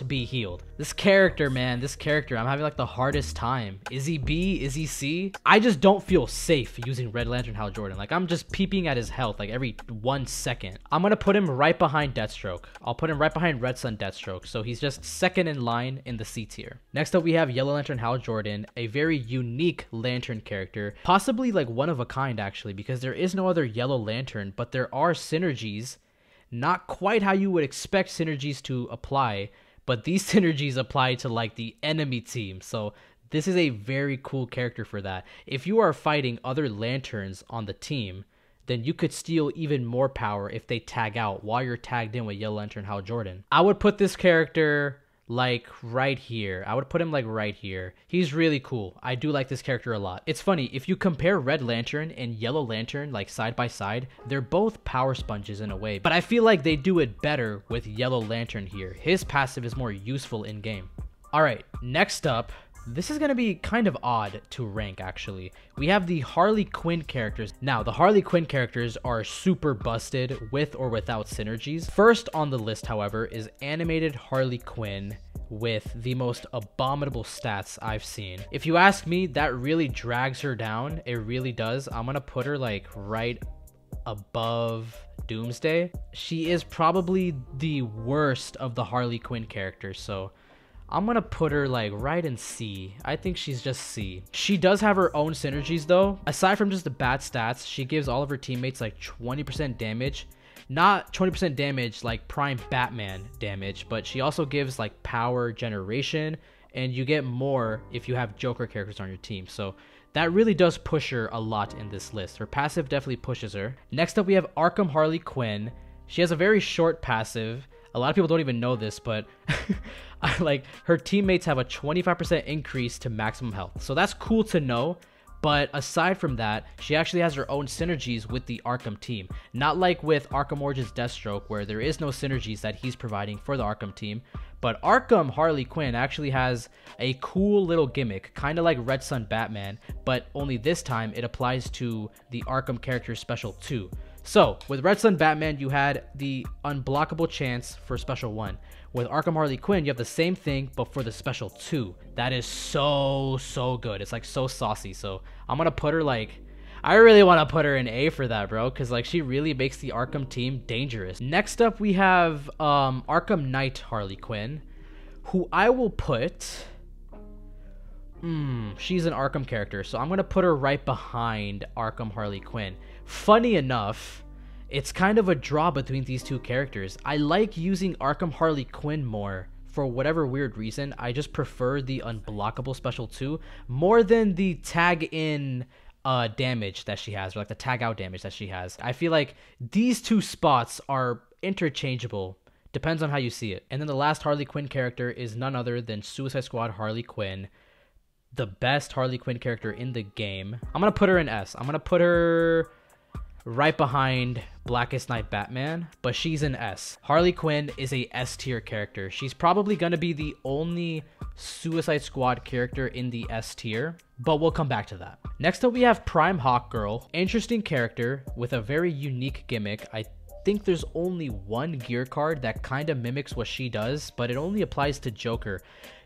be healed. This character, man, this character, I'm having like the hardest time. Is he B? Is he C? I just don't feel safe using Red Lantern Hal Jordan. Like I'm just peeping at his health like every 1 second. I'm gonna put him right behind Deathstroke. I'll put him right behind Red Sun Deathstroke. So he's just second in line in the C tier. Next up we have Yellow Lantern Hal Jordan, a very unique Lantern character. Possibly like one of a kind actually, because there is no other Yellow Lantern, but there are synergies. Not quite how you would expect synergies to apply, but these synergies apply to like the enemy team. So this is a very cool character for that. If you are fighting other lanterns on the team, then you could steal even more power if they tag out while you're tagged in with Yellow Lantern Hal Jordan. I would put this character like right here. I would put him like right here. He's really cool. I do like this character a lot. It's funny, if you compare Red Lantern and Yellow Lantern like side by side, they're both power sponges in a way, but I feel like they do it better with Yellow Lantern here. His passive is more useful in game. All right, next up, this is going to be kind of odd to rank actually. We have the Harley Quinn characters. Now, the Harley Quinn characters are super busted with or without synergies. First on the list, however, is animated Harley Quinn with the most abominable stats I've seen. If you ask me, that really drags her down. It really does. I'm going to put her like right above Doomsday. She is probably the worst of the Harley Quinn characters, so I'm gonna put her like right in C. I think she's just C. She does have her own synergies though. Aside from just the bad stats, she gives all of her teammates like 20% damage. Not 20% damage like Prime Batman damage, but she also gives like power generation, and you get more if you have Joker characters on your team. So that really does push her a lot in this list. Her passive definitely pushes her. Next up we have Arkham Harley Quinn. She has a very short passive. A lot of people don't even know this, but like her teammates have a 25% increase to maximum health. So that's cool to know. But aside from that, she actually has her own synergies with the Arkham team. Not like with Arkham Origins Deathstroke, where there is no synergies that he's providing for the Arkham team. But Arkham Harley Quinn actually has a cool little gimmick, kind of like Red Sun Batman, but only this time it applies to the Arkham character Special 2. So, with Red Sun Batman, you had the unblockable chance for Special 1. With Arkham Harley Quinn, you have the same thing, but for the Special 2. That is so good. It's like so saucy. So, I'm going to put her like, I really want to put her in A for that, bro. Because like she really makes the Arkham team dangerous. Next up, we have Arkham Knight Harley Quinn, who I will put... she's an Arkham character, so I'm going to put her right behind Arkham Harley Quinn. Funny enough, It's kind of a draw between these two characters. I like using Arkham Harley Quinn more. For whatever weird reason, I just prefer the unblockable special 2 more than the tag in damage that she has, or like the tag out damage that she has. I feel like these two spots are interchangeable. Depends on how you see it. And then the last Harley Quinn character is none other than Suicide Squad Harley Quinn, the best Harley Quinn character in the game. I'm gonna put her in S. I'm gonna put her right behind Blackest Night Batman, but she's an S. Harley Quinn is a S tier character. She's probably gonna be the only Suicide Squad character in the S tier, but we'll come back to that. Next up, we have Prime Hawkgirl. Interesting character with a very unique gimmick. I think there's only one gear card that kind of mimics what she does, but it only applies to Joker.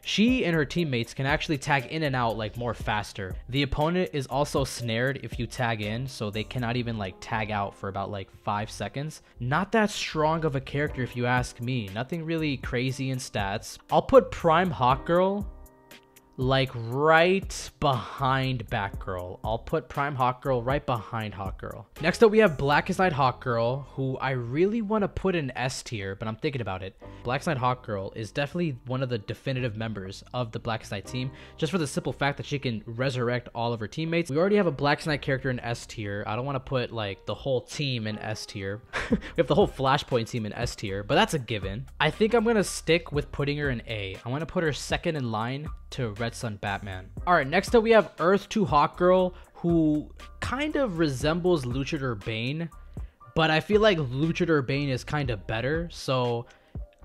She and her teammates can actually tag in and out like more faster. The opponent is also snared if you tag in, so they cannot even like tag out for about like 5 seconds. Not that strong of a character if you ask me. Nothing really crazy in stats. I'll put Prime Hawkgirl like right behind Batgirl. I'll put Prime Hawkgirl right behind Hawkgirl. Next up, we have Blackest Night Hawkgirl, who I really want to put in S tier, but I'm thinking about it. Blackest Night Hawkgirl is definitely one of the definitive members of the Blackest Night team, just for the simple fact that she can resurrect all of her teammates. We already have a Blackest Night character in S tier. I don't want to put like the whole team in S tier. We have the whole Flashpoint team in S tier, but that's a given. I think I'm going to stick with putting her in A. I want to put her second in line to Red Sun Batman. Alright, next up we have Earth 2 Hawkgirl, who kind of resembles Luchador Bane, but I feel like Luchador Bane is kind of better, so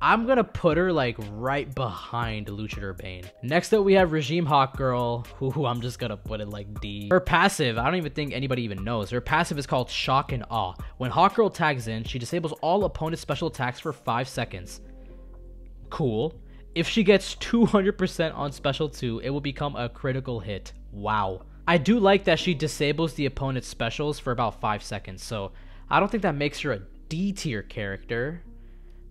I'm gonna put her like right behind Luchador Bane. Next up we have Regime Hawkgirl, who I'm just gonna put it like D. Her passive, I don't even think anybody even knows. Her passive is called Shock and Awe. When Hawkgirl tags in, she disables all opponent special attacks for 5 seconds. Cool. If she gets 200% on special 2, it will become a critical hit. Wow. I do like that she disables the opponent's specials for about 5 seconds, so I don't think that makes her a D tier character,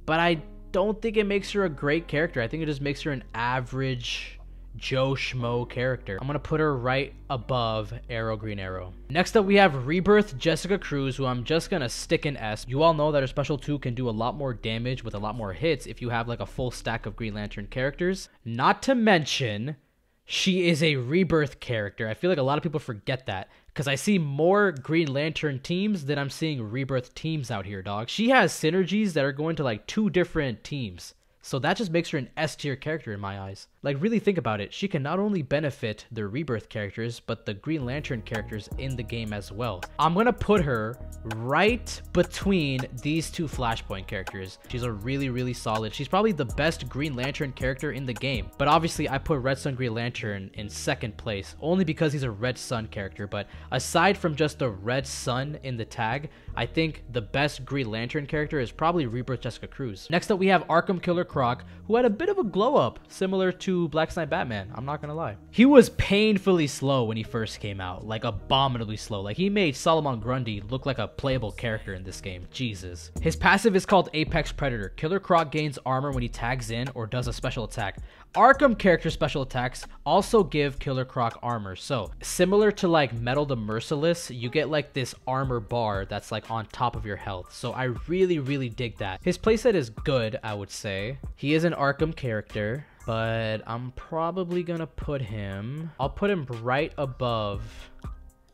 but I don't think it makes her a great character. I think it just makes her an average Joe Schmo character. I'm gonna put her right above Arrow Green Arrow. Next up we have Rebirth Jessica Cruz, who I'm just gonna stick in S. You all know that her special 2 can do a lot more damage with a lot more hits if you have like a full stack of Green Lantern characters. Not to mention, she is a Rebirth character. I feel like a lot of people forget that, because I see more Green Lantern teams than I'm seeing Rebirth teams out here, dog. She has synergies that are going to like 2 different teams. So that just makes her an S tier character in my eyes. Like, really think about it. She can not only benefit the Rebirth characters, but the Green Lantern characters in the game as well. I'm gonna put her right between these 2 Flashpoint characters. She's a really solid. She's probably the best Green Lantern character in the game. But obviously, I put Red Sun Green Lantern in 2nd place, only because he's a Red Sun character. But aside from just the Red Sun in the tag, I think the best Green Lantern character is probably Rebirth Jessica Cruz. Next up, we have Arkham Killer Croc, who had a bit of a glow up, similar to Blackest Night Batman. I'm not gonna lie. He was painfully slow when he first came out, like abominably slow. Like, he made Solomon Grundy look like a playable character in this game. Jesus. His passive is called Apex Predator. Killer Croc gains armor when he tags in or does a special attack. Arkham character special attacks also give Killer Croc armor. So, similar to like Metal the Merciless, you get like this armor bar that's like on top of your health. So I really dig that. His playset is good, I would say. He is an Arkham character, but I'm probably gonna put him... I'll put him right above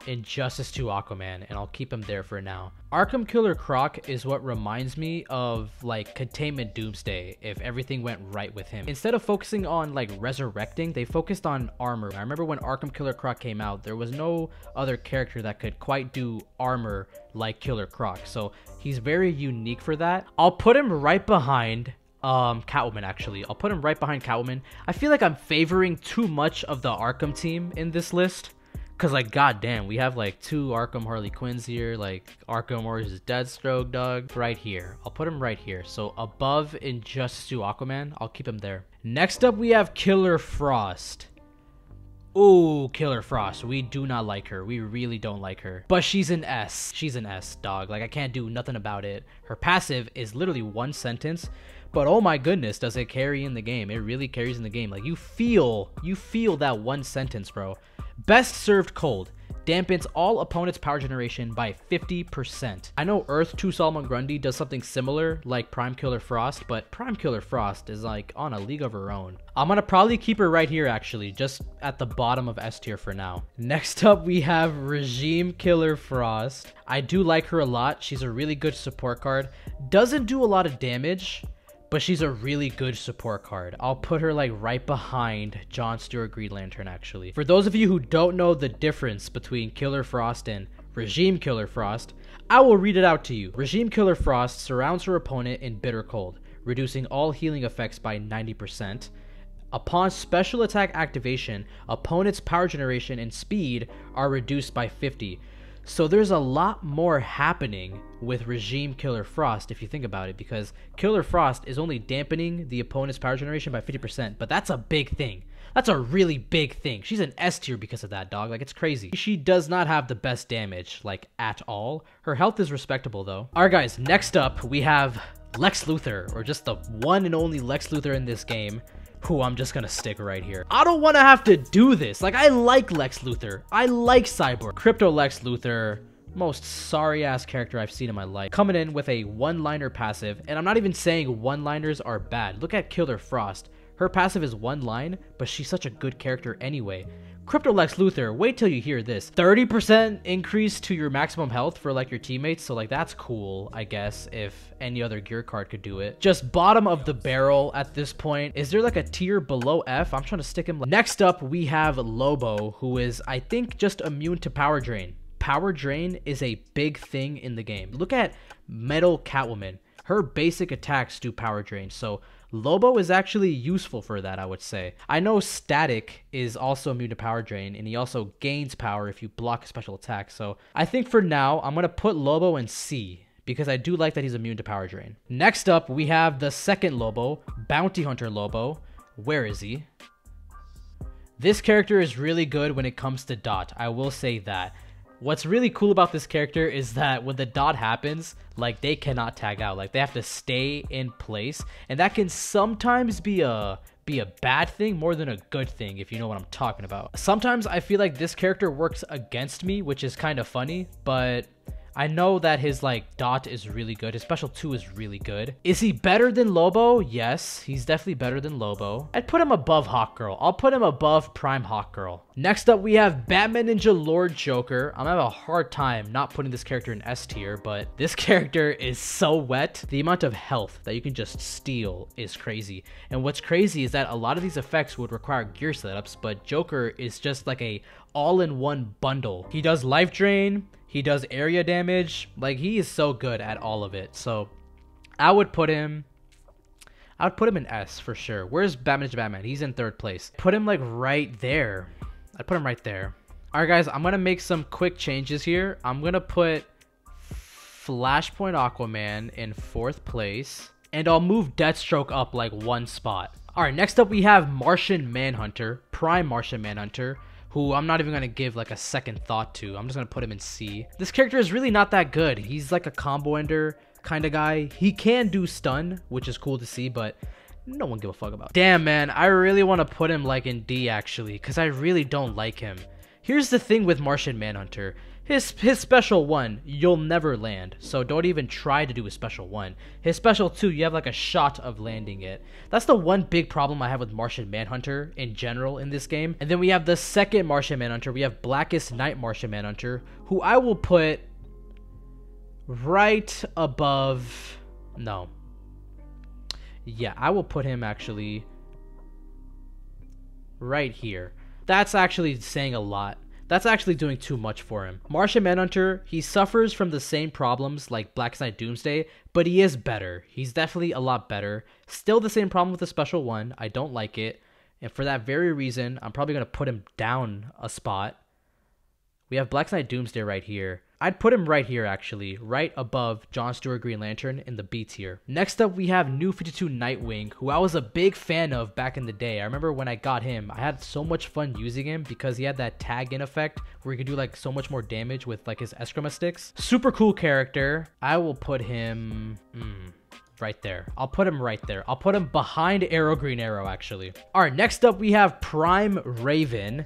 Injustice 2 Aquaman, and I'll keep him there for now. Arkham Killer Croc is what reminds me of like Containment Doomsday if everything went right with him. Instead of focusing on like resurrecting, they focused on armor. I remember when Arkham Killer Croc came out, there was no other character that could quite do armor like Killer Croc, so he's very unique for that. I'll put him right behind Catwoman. Actually, I'll put him right behind Catwoman. I feel like I'm favoring too much of the Arkham team in this list, because like, goddamn, we have like 2 Arkham Harley Quinns here, like Arkham Origins Deathstroke, dog, right here. I'll put him right here. So above Injustice 2 Aquaman, I'll keep him there. Next up, we have Killer Frost. Ooh, Killer Frost. We do not like her. We really don't like her. But she's an S. She's an S, dog. Like, I can't do nothing about it. Her passive is literally 1 sentence, but oh my goodness, does it carry in the game. It really carries in the game. Like, you feel that 1 sentence, bro. Best served cold. dampens all opponents' power generation by 50%. I know Earth 2 Solomon Grundy does something similar like Prime Killer Frost, but Prime Killer Frost is like on a league of her own. I'm gonna probably keep her right here actually, just at the bottom of S tier for now. Next up we have Regime Killer Frost. I do like her a lot. She's a really good support card. Doesn't do a lot of damage, but she's a really good support card. I'll put her like right behind John Stewart Green Lantern actually. For those of you who don't know the difference between Killer Frost and Regime Killer Frost, I will read it out to you. Regime Killer Frost surrounds her opponent in Bitter Cold, reducing all healing effects by 90%. Upon special attack activation, opponent's power generation and speed are reduced by 50. So there's a lot more happening with Regime Killer Frost if you think about it, because Killer Frost is only dampening the opponent's power generation by 50%, but that's a big thing. That's a really big thing. She's an S tier because of that, dog. Like, it's crazy. She does not have the best damage, like, at all. Her health is respectable, though. Alright, guys, next up, we have Lex Luthor, or just the one and only Lex Luthor in this game, who I'm just gonna stick right here. I don't want to have to do this. Like, I like Lex Luthor. I like Cyborg. Crypto Lex Luthor, most sorry-ass character I've seen in my life. Coming in with a one-liner passive, and I'm not even saying one-liners are bad. Look at Killer Frost. Her passive is one line, but she's such a good character anyway. Crypto Lex Luthor, wait till you hear this. 30% increase to your maximum health for like your teammates, so like that's cool, I guess, if any other gear card could do it. Just bottom of the barrel at this point. Is there like a tier below F? I'm trying to stick him. Next up, we have Lobo, who is, I think, just immune to Power Drain. Power Drain is a big thing in the game. Look at Metal Catwoman. Her basic attacks do Power Drain, so Lobo is actually useful for that, I would say. I know Static is also immune to Power Drain, and he also gains power if you block a special attack. So I think for now, I'm going to put Lobo in C, because I do like that he's immune to Power Drain. Next up, we have the second Lobo, Bounty Hunter Lobo. Where is he? This character is really good when it comes to dot. I will say that. What's really cool about this character is that when the dot happens, like, they cannot tag out. Like, they have to stay in place, and that can sometimes be a bad thing more than a good thing, if you know what I'm talking about. Sometimes I feel like this character works against me, which is kind of funny, but I know that his, like, dot is really good. His special 2 is really good. Is he better than Lobo? Yes, he's definitely better than Lobo. I'd put him above Hawkgirl. I'll put him above Prime Hawkgirl. Next up, we have Batman Ninja Lord Joker. I'm having a hard time not putting this character in S tier, but this character is so wet. The amount of health that you can just steal is crazy. And what's crazy is that a lot of these effects would require gear setups, but Joker is just like a all-in-one bundle. He does life drain, he does area damage, like, he is so good at all of it. So I would put him in S for sure. Where's Batman Ninja Batman? He's in 3rd place. Put him like right there. I'd put him right there. Alright guys, I'm gonna make some quick changes here. I'm gonna put Flashpoint Aquaman in 4th place, and I'll move Deathstroke up like 1 spot. Alright, next up we have Martian Manhunter, Prime Martian Manhunter, who I'm not even going to give like a second thought to. I'm just going to put him in C. This character is really not that good. He's like a combo ender kind of guy. He can do stun, which is cool to see, but no one give a fuck about. Damn, man, I really want to put him like in D actually, because I really don't like him. Here's the thing with Martian Manhunter. His special 1, you'll never land, so don't even try to do a special 1. His special 2, you have like a shot of landing it. That's the one big problem I have with Martian Manhunter in general in this game. And then we have the second Martian Manhunter. We have Blackest Night Martian Manhunter, who I will put right above... No. Yeah, I will put him actually right here. That's actually saying a lot. That's actually doing too much for him. Martian Manhunter, he suffers from the same problems like Blackest Night Doomsday, but he is better. He's definitely a lot better. Still the same problem with the special 1. I don't like it. And for that very reason, I'm probably going to put him down a spot. We have Blackest Night Doomsday right here. I'd put him right here, actually, right above John Stewart Green Lantern in the B tier. Next up, we have New 52 Nightwing, who I was a big fan of back in the day. I remember when I got him, I had so much fun using him because he had that tag-in effect where he could do like so much more damage with like his Eskrima sticks. Super cool character. I will put him... right there. I'll put him right there. I'll put him behind Arrow Green Arrow, actually. All right, next up, we have Prime Raven.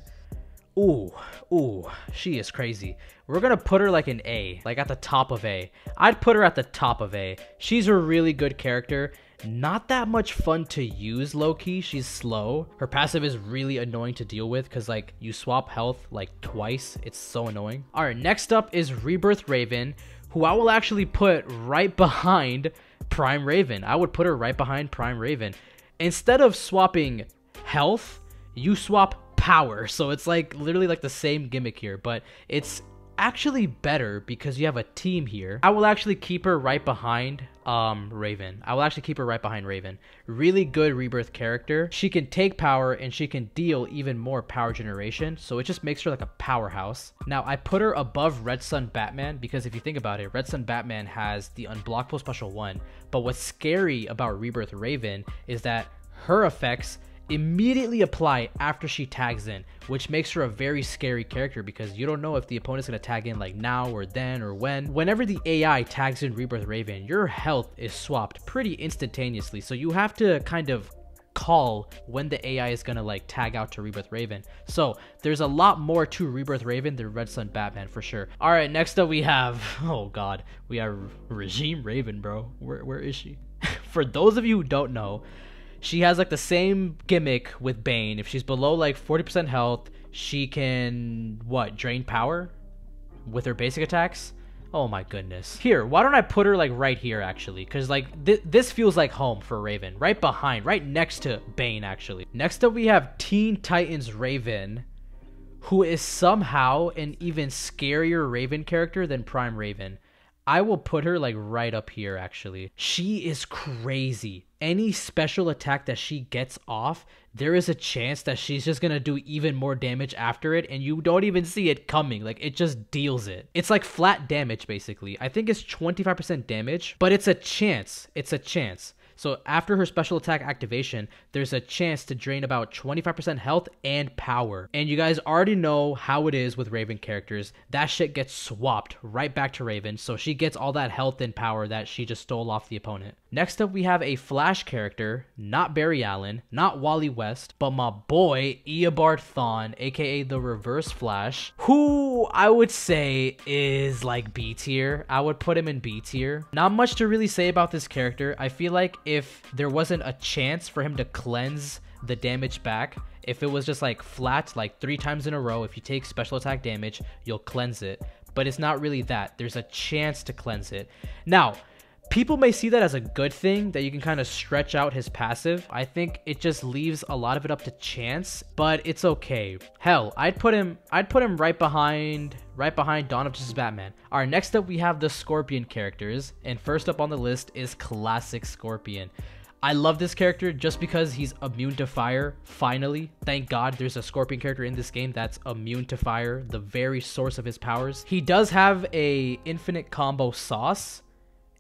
Ooh, she is crazy. We're gonna put her like an A, like at the top of A. I'd put her at the top of A. She's a really good character. Not that much fun to use, low-key. She's slow. Her passive is really annoying to deal with because like you swap health like twice. It's so annoying. All right, next up is Rebirth Raven, who I will actually put right behind Prime Raven. I would put her right behind Prime Raven. Instead of swapping health, you swap power. So it's like literally like the same gimmick here, but it's actually better because you have a team here. I will actually keep her right behind Raven. I will actually keep her right behind Raven. Really good Rebirth character. She can take power and she can deal even more power generation, so it just makes her like a powerhouse. Now I put her above Red Sun Batman because if you think about it, Red Sun Batman has the unblockable special 1, but what's scary about Rebirth Raven is that her effects immediately apply after she tags in, which makes her a very scary character because you don't know if the opponent's going to tag in like now or then or when. Whenever the AI tags in Rebirth Raven, your health is swapped pretty instantaneously, so you have to kind of call when the AI is going to like tag out to Rebirth Raven. So there's a lot more to Rebirth Raven than Red Sun Batman for sure. All right, next up we have, oh god, we have Regime Raven, bro. Where is she? For those of you who don't know, she has like the same gimmick with Bane. If she's below like 40% health, she can, what, drain power with her basic attacks? Oh my goodness. Here, why don't I put her like right here actually? Because like this feels like home for Raven. Right behind, right next to Bane actually. Next up we have Teen Titans Raven, who is somehow an even scarier Raven character than Prime Raven. I will put her like right up here actually. She is crazy. Any special attack that she gets off, there is a chance that she's just gonna do even more damage after it and you don't even see it coming. Like it just deals it. It's like flat damage basically. I think it's 25% damage, but it's a chance. It's a chance. So after her special attack activation, there's a chance to drain about 25% health and power. And you guys already know how it is with Raven characters. That shit gets swapped right back to Raven, so she gets all that health and power that she just stole off the opponent. Next up, we have a Flash character, not Barry Allen, not Wally West, but my boy, Eobard Thawne, aka the Reverse Flash, who I would say is like B tier. I would put him in B tier. Not much to really say about this character. I feel like if there wasn't a chance for him to cleanse the damage back, if it was just like flat, like 3 times in a row, if you take special attack damage, you'll cleanse it. But it's not really that. There's a chance to cleanse it. Now, people may see that as a good thing, that you can kind of stretch out his passive. I think it just leaves a lot of it up to chance, but it's okay. Hell, I'd put him right behind Dawn of Justice Batman. All right, next up we have the Scorpion characters, and first up on the list is Classic Scorpion. I love this character just because he's immune to fire. Finally, thank God there's a Scorpion character in this game that's immune to fire, the very source of his powers. He does have a infinite combo sauce,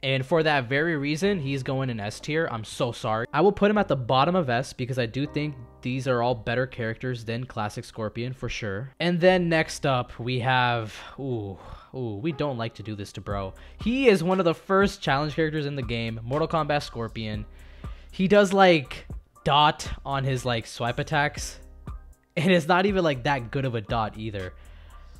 and for that very reason, he's going in S tier. I'm so sorry. I will put him at the bottom of S because I do think these are all better characters than Classic Scorpion for sure. And then next up, we have, we don't like to do this to bro. He is one of the first challenge characters in the game, Mortal Kombat Scorpion. He does like dot on his like swipe attacks, and it's not even like that good of a dot either.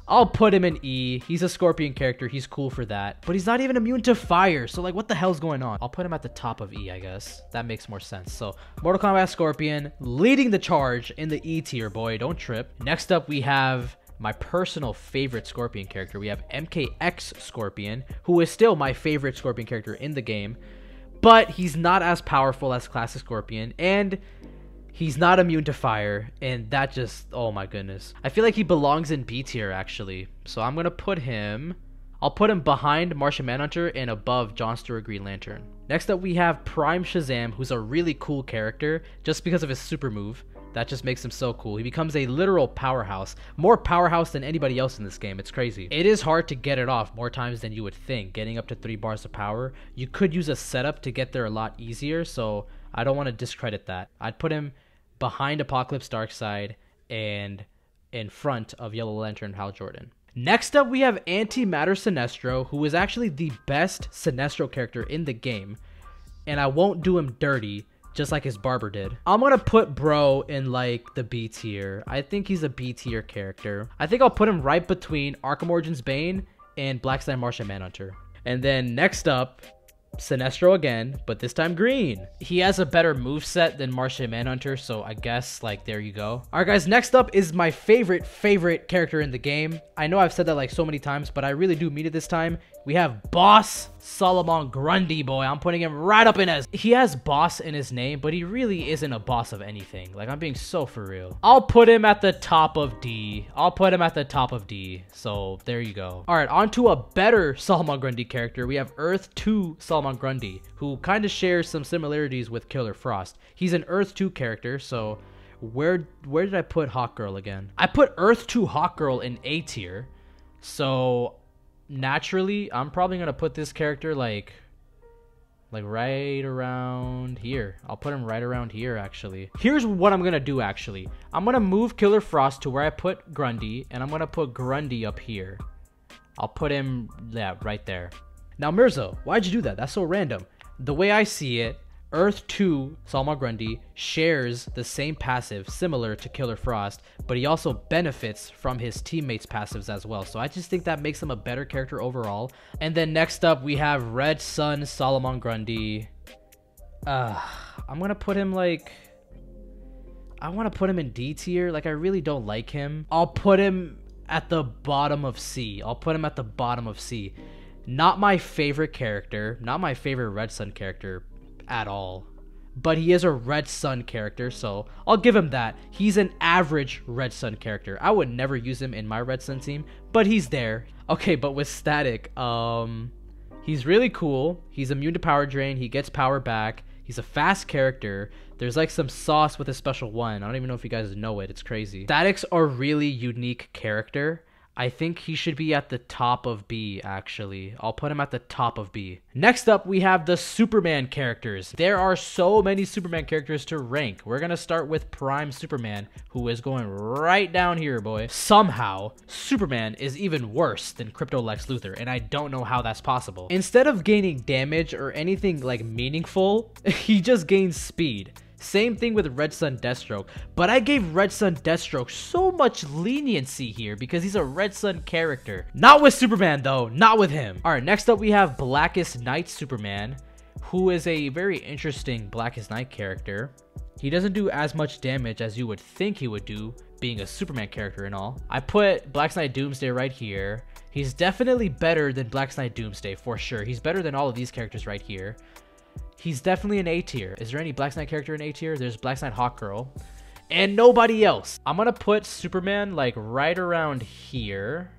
I'll put him in E. He's a Scorpion character. He's cool for that. But he's not even immune to fire. So like what the hell's going on? I'll put him at the top of E, I guess. That makes more sense. So Mortal Kombat Scorpion leading the charge in the E tier, boy. Don't trip. Next up, we have my personal favorite Scorpion character. We have MKX Scorpion, who is still my favorite Scorpion character in the game. But he's not as powerful as Classic Scorpion, and he's not immune to fire, and that just, oh my goodness. I feel like he belongs in B tier, actually. So I'm going to put him, I'll put him behind Martian Manhunter and above John Stewart Green Lantern. Next up, we have Prime Shazam, who's a really cool character, just because of his super move. That just makes him so cool. He becomes a literal powerhouse. More powerhouse than anybody else in this game. It's crazy. It is hard to get it off more times than you would think. Getting up to 3 bars of power. You could use a setup to get there a lot easier, so I don't want to discredit that. I'd put him behind Apocalypse Darkseid and in front of Yellow Lantern Hal Jordan. Next up, we have Antimatter Sinestro, who is actually the best Sinestro character in the game. And I won't do him dirty, just like his barber did. I'm gonna put bro in like the B tier. I think he's a B tier character. I think I'll put him right between Arkham Origins Bane and Black Knight Martian Manhunter. And then next up, Sinestro again, but this time green. He has a better moveset than Martian Manhunter, so I guess like there you go. All right guys, next up is my favorite character in the game. I know I've said that like so many times, but I really do mean it this time. We have Boss Solomon Grundy, boy. I'm putting him right up in as. He has boss in his name, but he really isn't a boss of anything. Like, I'm being so for real. I'll put him at the top of D. So there you go. All right, on to a better Solomon Grundy character. We have Earth 2 Solomon Grundy, who kind of shares some similarities with Killer Frost. He's an Earth 2 character, so where did I put Hawkgirl again? I put Earth 2 Hawkgirl in A tier, so naturally I'm probably gonna put this character like right around here. I'll put him right around here. Actually, here's what I'm gonna do. Actually, I'm gonna move Killer Frost to where I put Grundy, and I'm gonna put Grundy up here. I'll put him, yeah, right there. Now Mirza, why'd you do that? That's so random. The way I see it, Earth 2 Solomon Grundy shares the same passive similar to Killer Frost, but he also benefits from his teammates' passives as well. So I just think that makes him a better character overall. And then next up we have Red Sun Solomon Grundy. I'm gonna put him like, I want to put him in D tier. Like, I really don't like him. I'll put him at the bottom of C. Not my favorite character, not my favorite Red Sun character at all, but he is a Red Sun character, so I'll give him that. He's an average Red Sun character. I would never use him in my Red Sun team, but he's there. Okay, but with Static, he's really cool. He's immune to power drain. He gets power back. He's a fast character. There's like some sauce with his special one. I don't even know if you guys know it. It's crazy. Static's a really unique character. I think he should be at the top of B, actually. I'll put him at the top of B. Next up, we have the Superman characters. There are so many Superman characters to rank. We're gonna start with Prime Superman, who is going right down here, boy. Somehow, Superman is even worse than Crypto Lex Luthor, and I don't know how that's possible. Instead of gaining damage or anything like meaningful, he just gains speed. Same thing with Red Sun Deathstroke, but I gave Red Sun Deathstroke so much leniency here because he's a Red Sun character. Not with Superman though, not with him. All right, next up we have Blackest Night Superman, who is a very interesting Blackest Night character. He doesn't do as much damage as you would think he would do, being a Superman character and all. I put Black Knight Doomsday right here. He's definitely better than Black Knight Doomsday for sure. He's better than all of these characters right here. He's definitely an A tier. Is there any Black Knight character in A tier? There's Black Knight Hawkgirl. And nobody else. I'm gonna put Superman like right around here.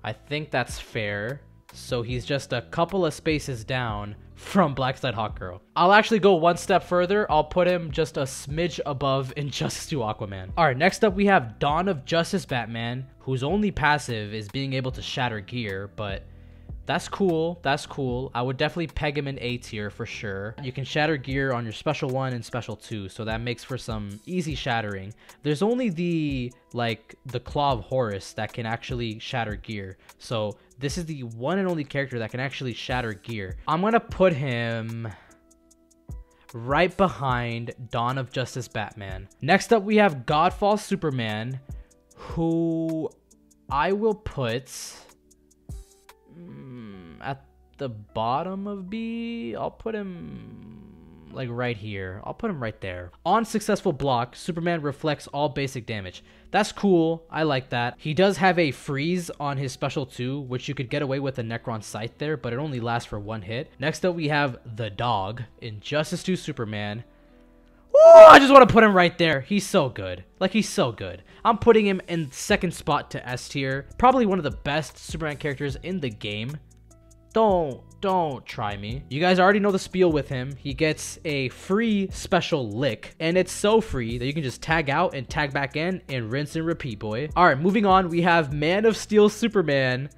I think that's fair. So he's just a couple of spaces down from Black Knight Hawkgirl. I'll actually go one step further. I'll put him just a smidge above Injustice 2 Aquaman. Alright, next up we have Dawn of Justice Batman, whose only passive is being able to shatter gear, but that's cool. That's cool. I would definitely peg him in A tier for sure. You can shatter gear on your special 1 and special 2, so that makes for some easy shattering. There's only the Claw of Horus that can actually shatter gear. So this is the one and only character that can actually shatter gear. I'm gonna put him right behind Dawn of Justice Batman. Next up we have Godfall Superman, who I will put at the bottom of B. I'll put him like right here. I'll put him right there. On successful block, Superman reflects all basic damage. That's cool. I like that. He does have a freeze on his special 2, which you could get away with a Necron Scythe there, but it only lasts for 1 hit. Next up, we have the Dog in Justice 2 Superman. Oh, I just want to put him right there. He's so good. Like, he's so good. I'm putting him in second spot to S tier. Probably one of the best Superman characters in the game. Don't try me. You guys already know the spiel with him. He gets a free special lick, and it's so free that you can just tag out and tag back in and rinse and repeat, boy. All right, moving on. We have Man of Steel Superman.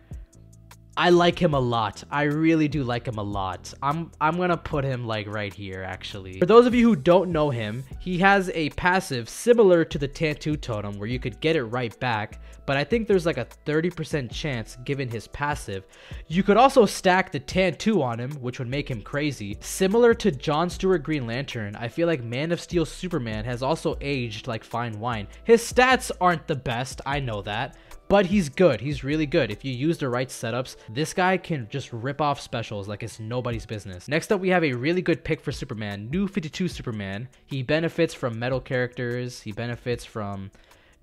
I like him a lot. I really do like him a lot. I'm gonna put him like right here, actually. For those of you who don't know him, he has a passive similar to the Tantu Totem where you could get it right back, but I think there's like a 30% chance given his passive. You could also stack the Tantu on him, which would make him crazy. Similar to John Stewart Green Lantern, I feel like Man of Steel Superman has also aged like fine wine. His stats aren't the best, I know that, but he's good. He's really good. If you use the right setups, this guy can just rip off specials like it's nobody's business. Next up, we have a really good pick for Superman, New 52 Superman. He benefits from metal characters. He benefits from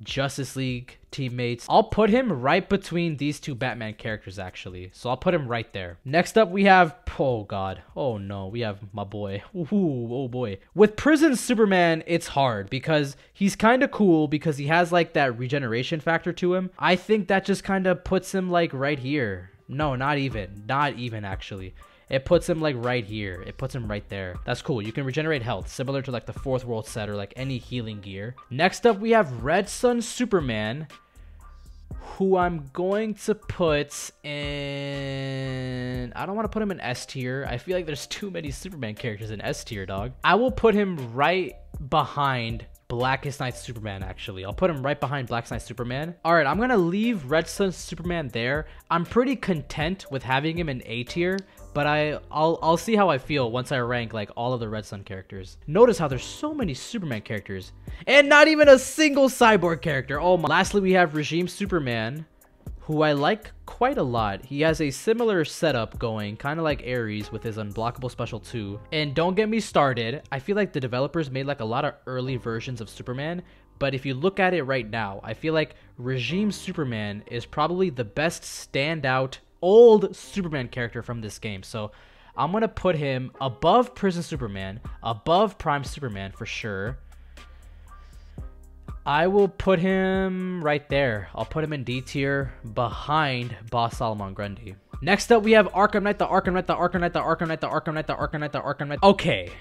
Justice League teammates. I'll put him right between these two Batman characters, actually. So I'll put him right there. Next up, we have, oh god, oh no, we have my boy. Ooh, oh boy. With Prison Superman, it's hard because he's kind of cool because he has like that regeneration factor to him. I think that just kind of puts him like right here. No, not even actually. It puts him like right here. It puts him right there. That's cool. You can regenerate health, similar to like the Fourth World set or like any healing gear. Next up, we have Red Sun Superman, who I'm going to put in... I don't want to put him in S tier. I feel like there's too many Superman characters in S tier, dog. I will put him right behind Blackest Night Superman, actually. I'll put him right behind Blackest Night Superman. All right, I'm going to leave Red Sun Superman there. I'm pretty content with having him in A tier, but I'll see how I feel once I rank like all of the Red Sun characters. Notice how there's so many Superman characters and not even a single Cyborg character. Oh my. Lastly, we have Regime Superman, who I like quite a lot. He has a similar setup going, kind of like Ares with his unblockable special 2. And don't get me started, I feel like the developers made like a lot of early versions of Superman, but if you look at it right now, I feel like Regime Superman is probably the best standout old Superman character from this game. So I'm gonna put him above Prison Superman, above Prime Superman for sure. I will put him right there. I'll put him in D tier behind Boss Solomon Grundy. Next up, we have Arkham Knight, the Arkham Knight, the Arkham Knight, the Arkham Knight, the Arkham Knight, the Arkham Knight, the Arkham Knight. Okay,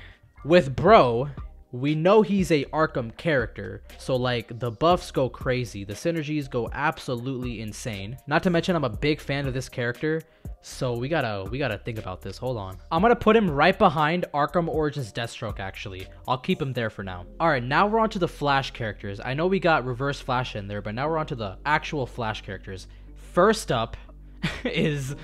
with Bro, we know he's a Arkham character, so like the buffs go crazy, the synergies go absolutely insane. Not to mention I'm a big fan of this character, so we gotta think about this. Hold on. I'm gonna put him right behind Arkham Origins Deathstroke, actually. I'll keep him there for now. Alright, now we're on to the Flash characters. I know we got Reverse Flash in there, but now we're on to the actual Flash characters. First up is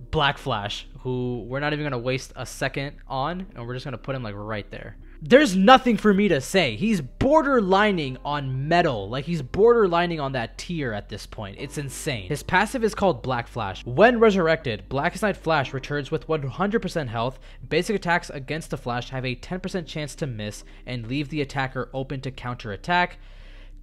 Black Flash, who we're not even gonna waste a second on, and we're just gonna put him like right there. There's nothing for me to say. He's borderlining on metal. Like, he's borderlining on that tier at this point. It's insane. His passive is called Black Flash. When resurrected, Blackest Night Flash returns with 100% health. Basic attacks against the Flash have a 10% chance to miss and leave the attacker open to counterattack.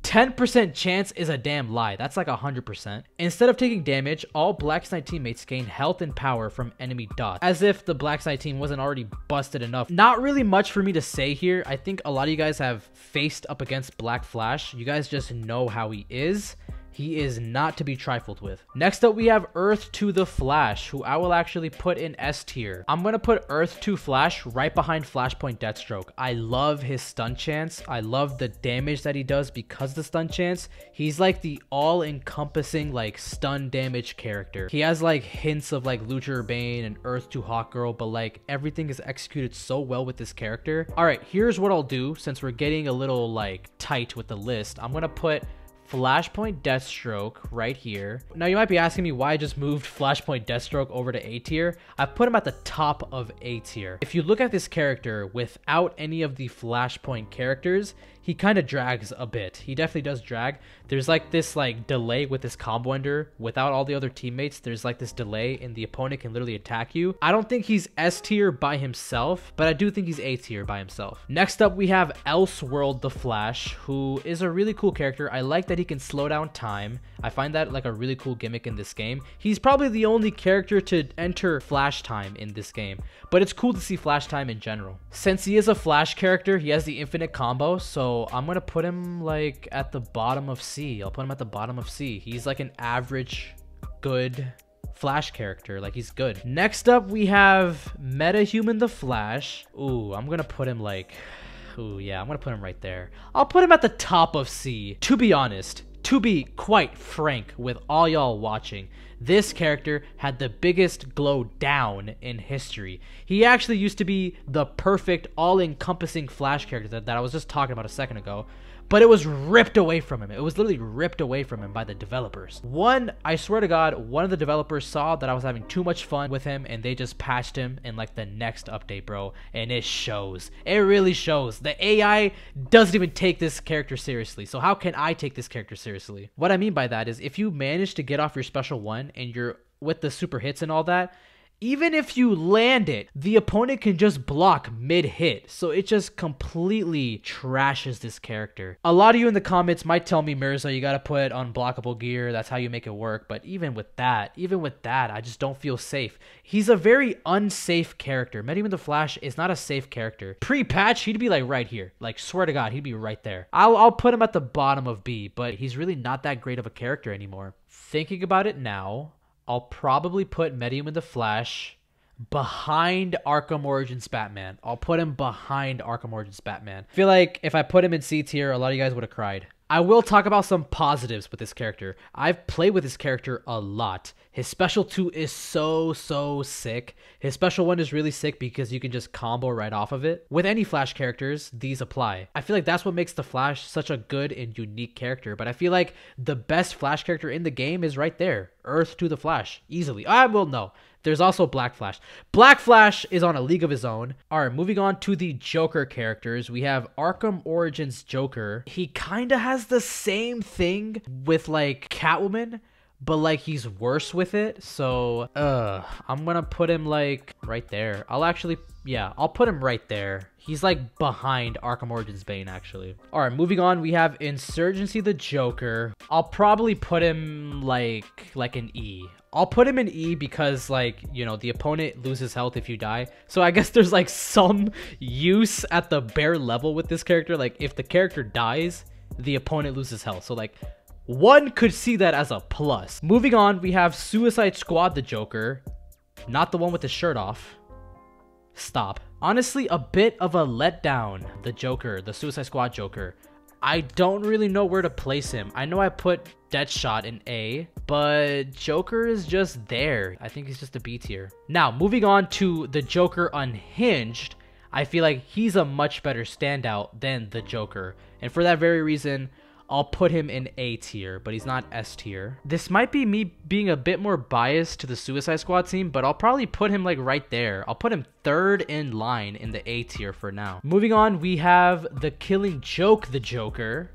10% chance is a damn lie. That's like 100%. Instead of taking damage, all Blackest Night teammates gain health and power from enemy dots. As if the Blackest Night team wasn't already busted enough. Not really much for me to say here. I think a lot of you guys have faced up against Black Flash. You guys just know how he is. He is not to be trifled with. Next up, we have Earth 2 the Flash, who I will actually put in S tier. I'm going to put Earth 2 Flash right behind Flashpoint Deathstroke. I love his stun chance. I love the damage that he does because of the stun chance. He's like the all-encompassing like stun damage character. He has like hints of like Lucha Urbane and Earth 2 Hawkgirl, but like everything is executed so well with this character. All right, here's what I'll do since we're getting a little like tight with the list. I'm going to put Flashpoint Deathstroke right here. Now you might be asking me why I just moved Flashpoint Deathstroke over to A tier. I put him at the top of A tier. If you look at this character without any of the Flashpoint characters, he kind of drags a bit. He definitely does drag. There's like this like delay with this combo ender. Without all the other teammates, there's like this delay and the opponent can literally attack you. I don't think he's S tier by himself, but I do think he's A tier by himself. Next up, we have Elseworld the Flash, who is a really cool character. I like that he can slow down time. I find that like a really cool gimmick in this game. He's probably the only character to enter Flash time in this game, but it's cool to see Flash time in general. Since he is a Flash character, he has the infinite combo, so I'm gonna put him like at the bottom of C. I'll put him at the bottom of C. He's like an average good Flash character. Like, he's good. Next up, we have Metahuman the Flash. Ooh, I'm gonna put him like... Ooh, yeah, I'm gonna put him right there. I'll put him at the top of C. To be honest, To be quite frank with all y'all watching, this character had the biggest glow down in history. He actually used to be the perfect all-encompassing Flash character that I was just talking about a second ago, but it was ripped away from him. It was literally ripped away from him by the developers. I swear to God, one of the developers saw that I was having too much fun with him and they just patched him in like the next update, bro. And it shows. It really shows. The AI doesn't even take this character seriously. So how can I take this character seriously? What I mean by that is if you manage to get off your special one and you're with the super hits and all that, even if you land it, the opponent can just block mid-hit, so it just completely trashes this character. A lot of you in the comments might tell me, Mirza, you gotta put unblockable gear, that's how you make it work, but even with that, I just don't feel safe. He's a very unsafe character. Medium the Flash is not a safe character. Pre-patch, he'd be like right here. Like, swear to God, he'd be right there. I'll put him at the bottom of B, but he's really not that great of a character anymore. Thinking about it now, I'll probably put Medium in the Flash behind Arkham Origins Batman. I'll put him behind Arkham Origins Batman. I feel like if I put him in C tier, a lot of you guys would have cried. I will talk about some positives with this character. I've played with this character a lot. His special 2 is so sick. His special 1 is really sick because you can just combo right off of it. With any Flash characters, these apply. I feel like that's what makes the Flash such a good and unique character. But I feel like the best Flash character in the game is right there. Earth to the Flash. Easily. Well, no. There's also Black Flash. Black Flash is on a league of his own. All right, moving on to the Joker characters. We have Arkham Origins Joker. He kind of has the same thing with like Catwoman, but like he's worse with it. So, I'm gonna put him like right there. I'll put him right there. He's like behind Arkham Origins Bane, actually. All right, moving on, we have Insurgency the Joker. I'll probably put him like an E. I'll put him in E because, like, you know, the opponent loses health if you die. So I guess there's like some use at the bare level with this character. Like if the character dies, the opponent loses health. So like one could see that as a plus. Moving on, we have Suicide Squad the Joker. Not the one with the shirt off. Stop. Honestly, a bit of a letdown. The Joker, the Suicide Squad Joker. I don't really know where to place him. I know I put Deadshot in A, but Joker is just there. I think he's just a B tier. Now, moving on to the Joker Unhinged, I feel like he's a much better standout than the Joker. And for that very reason, I'll put him in A tier, but he's not S tier. This might be me being a bit more biased to the Suicide Squad team, but I'll probably put him like right there. I'll put him third in line in the A tier for now. Moving on, we have the Killing Joke the Joker,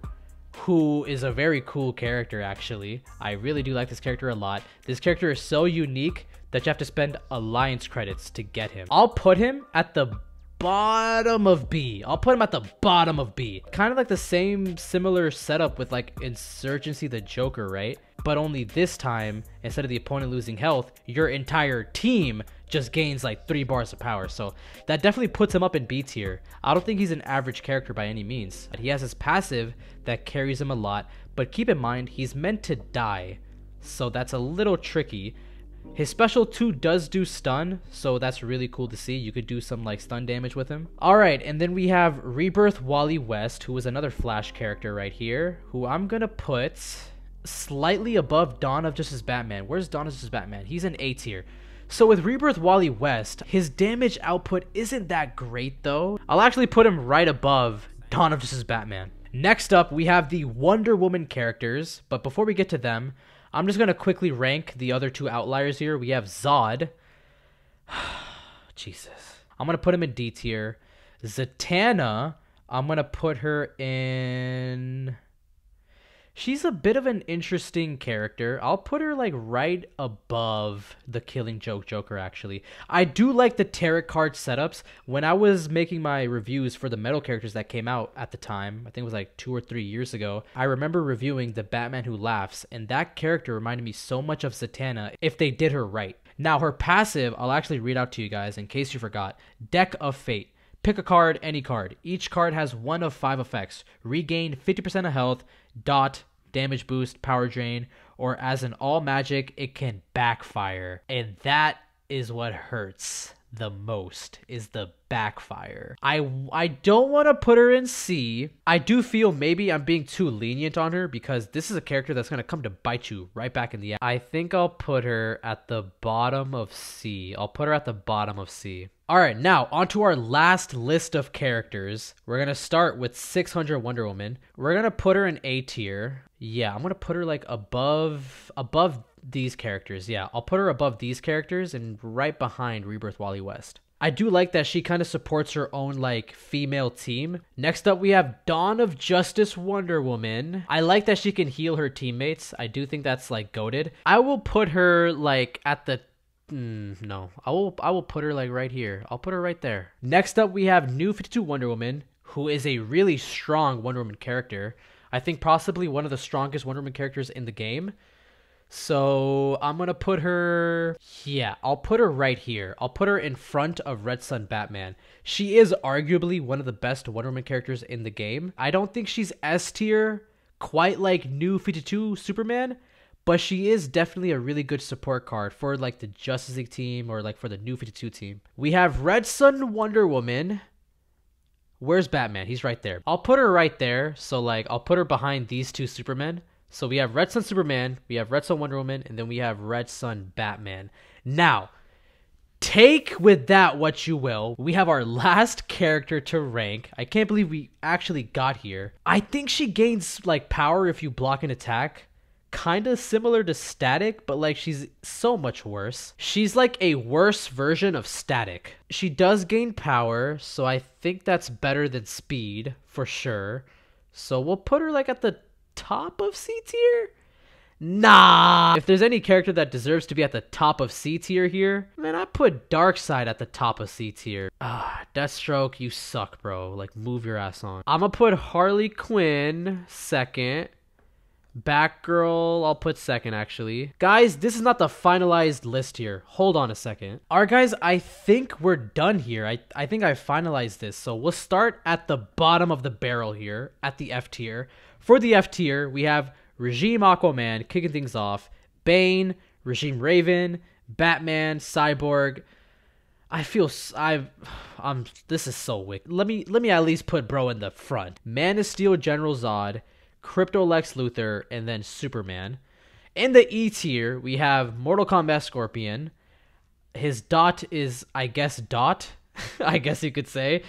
who is a very cool character, actually. I really do like this character a lot. This character is so unique that you have to spend Alliance credits to get him. I'll put him at the bottom of B. I'll put him at the bottom of B. Kind of like the same similar setup with like Insurgency the Joker, right? But only this time, instead of the opponent losing health, your entire team just gains like 3 bars of power. So that definitely puts him up in B tier. I don't think he's an average character by any means. He has his passive that carries him a lot, but keep in mind, he's meant to die. So that's a little tricky. His special 2 does do stun, so that's really cool to see. You could do some like stun damage with him. Alright, and then we have Rebirth Wally West, who is another Flash character right here, who I'm gonna put slightly above Dawn of Justice Batman. Where's Dawn of Justice Batman? He's in A tier. So with Rebirth Wally West, his damage output isn't that great though. I'll actually put him right above Dawn of Justice Batman. Next up, we have the Wonder Woman characters, but before we get to them, I'm just going to quickly rank the other 2 outliers here. We have Zod. Jesus. I'm going to put him in D tier. Zatanna, I'm going to put her in... She's a bit of an interesting character. I'll put her like right above the Killing Joke Joker, actually. I do like the tarot card setups. When I was making my reviews for the metal characters that came out at the time, I think it was like 2 or 3 years ago, I remember reviewing the Batman Who Laughs, and that character reminded me so much of Zatanna if they did her right. Now, her passive, I'll actually read out to you guys in case you forgot. Deck of Fate. Pick a card, any card. Each card has 1 of 5 effects. Regain 50% of health, dot, damage boost, power drain, or as an all magic, it can backfire. And that is what hurts. the most is the Backfire. I don't want to put her in C. I do feel maybe I'm being too lenient on her because this is a character that's going to come to bite you right back in the ass. I think I'll put her at the bottom of C. I'll put her at the bottom of C. All right, now onto our last list of characters. We're going to start with 600 Wonder Woman. We're going to put her in A tier. Yeah, I'm going to put her like above these characters. Yeah, I'll put her above these characters and right behind Rebirth Wally West. I do like that she kind of supports her own like female team. Next up, we have Dawn of Justice Wonder Woman. I like that she can heal her teammates. I do think that's like goated. I will put her like at the no, I will put her like right here. I'll put her right there. Next up, we have New 52 Wonder Woman, who is a really strong Wonder Woman character. I think possibly one of the strongest Wonder Woman characters in the game. So I'm going to put her, yeah, I'll put her right here. I'll put her in front of Red Sun Batman. She is arguably one of the best Wonder Woman characters in the game. I don't think she's S tier, quite like New 52 Superman, but she is definitely a really good support card for like the Justice League team or like for the New 52 team. We have Red Sun Wonder Woman. Where's Batman? He's right there. I'll put her right there. So like I'll put her behind these two Supermen. So we have Red Sun Superman, we have Red Sun Wonder Woman, and then we have Red Sun Batman. Now, take with that what you will. We have our last character to rank. I can't believe we actually got here. I think she gains like power if you block an attack. Kind of similar to Static, but like she's so much worse. She's like a worse version of Static. She does gain power, so I think that's better than Speed for sure. So we'll put her like at the top of C tier? Nah. If there's any character that deserves to be at the top of C tier here, man, I put Darkseid at the top of C tier. Deathstroke, you suck, bro. Like, move your ass on. I'm gonna put Harley Quinn second. Batgirl, I'll put second, actually. Guys, this is not the finalized list here. Hold on a second. Alright, guys, I think we're done here. I think I finalized this. So we'll start at the bottom of the barrel here, at the F tier. For the F tier, we have Regime Aquaman kicking things off, Bane, Regime Raven, Batman, Cyborg. This is so wicked. Let me at least put bro in the front. Man of Steel General Zod, Crypto Lex Luthor, and then Superman. In the E tier, we have Mortal Kombat Scorpion. His dot is, I guess, dot. I guess you could say.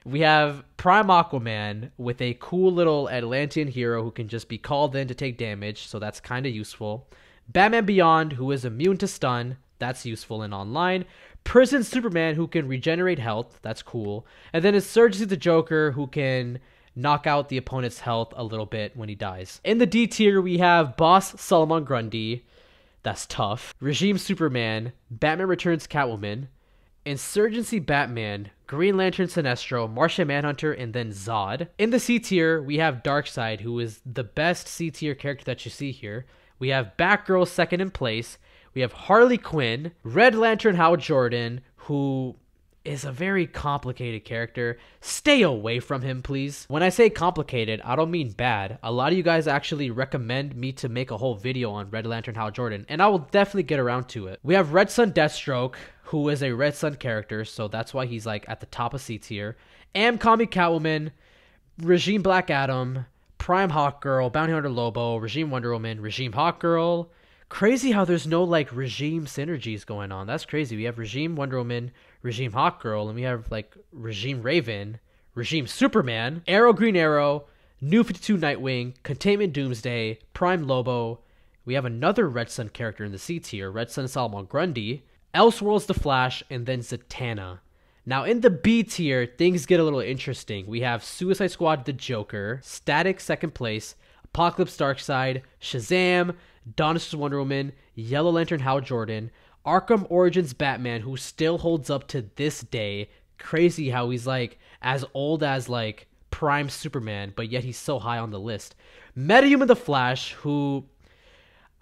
We have Prime Aquaman with a cool little Atlantean hero who can just be called in to take damage, so that's kind of useful. Batman Beyond, who is immune to stun, that's useful in online. Prison Superman, who can regenerate health, that's cool. And then Insurgency the Joker, who can knock out the opponent's health a little bit when he dies. In the D tier, we have Boss Solomon Grundy, that's tough. Regime Superman, Batman Returns Catwoman, Insurgency Batman, Green Lantern Sinestro, Martian Manhunter, and then Zod. In the C tier, we have Darkseid, who is the best C tier character that you see here. We have Batgirl second in place. We have Harley Quinn, Red Lantern Hal Jordan, who is a very complicated character. Stay away from him, please. When I say complicated, I don't mean bad. A lot of you guys actually recommend me to make a whole video on Red Lantern Hal Jordan, and I will definitely get around to it. We have Red Sun Deathstroke, who is a Red Sun character, so that's why he's like at the top of C tier. Amkami Catwoman, Regime Black Adam, Prime Hawkgirl, Bounty Hunter Lobo, Regime Wonder Woman, Regime Hawkgirl. Crazy how there's no like regime synergies going on. That's crazy. We have Regime Wonder Woman, Regime Hawkgirl, and we have like Regime Raven, Regime Superman, Arrow Green Arrow, New 52 Nightwing, Containment Doomsday, Prime Lobo. We have another Red Sun character in the C tier, Red Sun Solomon Grundy, Elseworlds the Flash, and then Zatanna. Now in the B tier, things get a little interesting. We have Suicide Squad the Joker, Static second place, Apocalypse Darkseid, Shazam, Dawn of Wonder Woman, Yellow Lantern Hal Jordan, Arkham Origins Batman, who still holds up to this day. Crazy how he's like as old as like Prime Superman, but yet he's so high on the list. Metahuman the Flash, who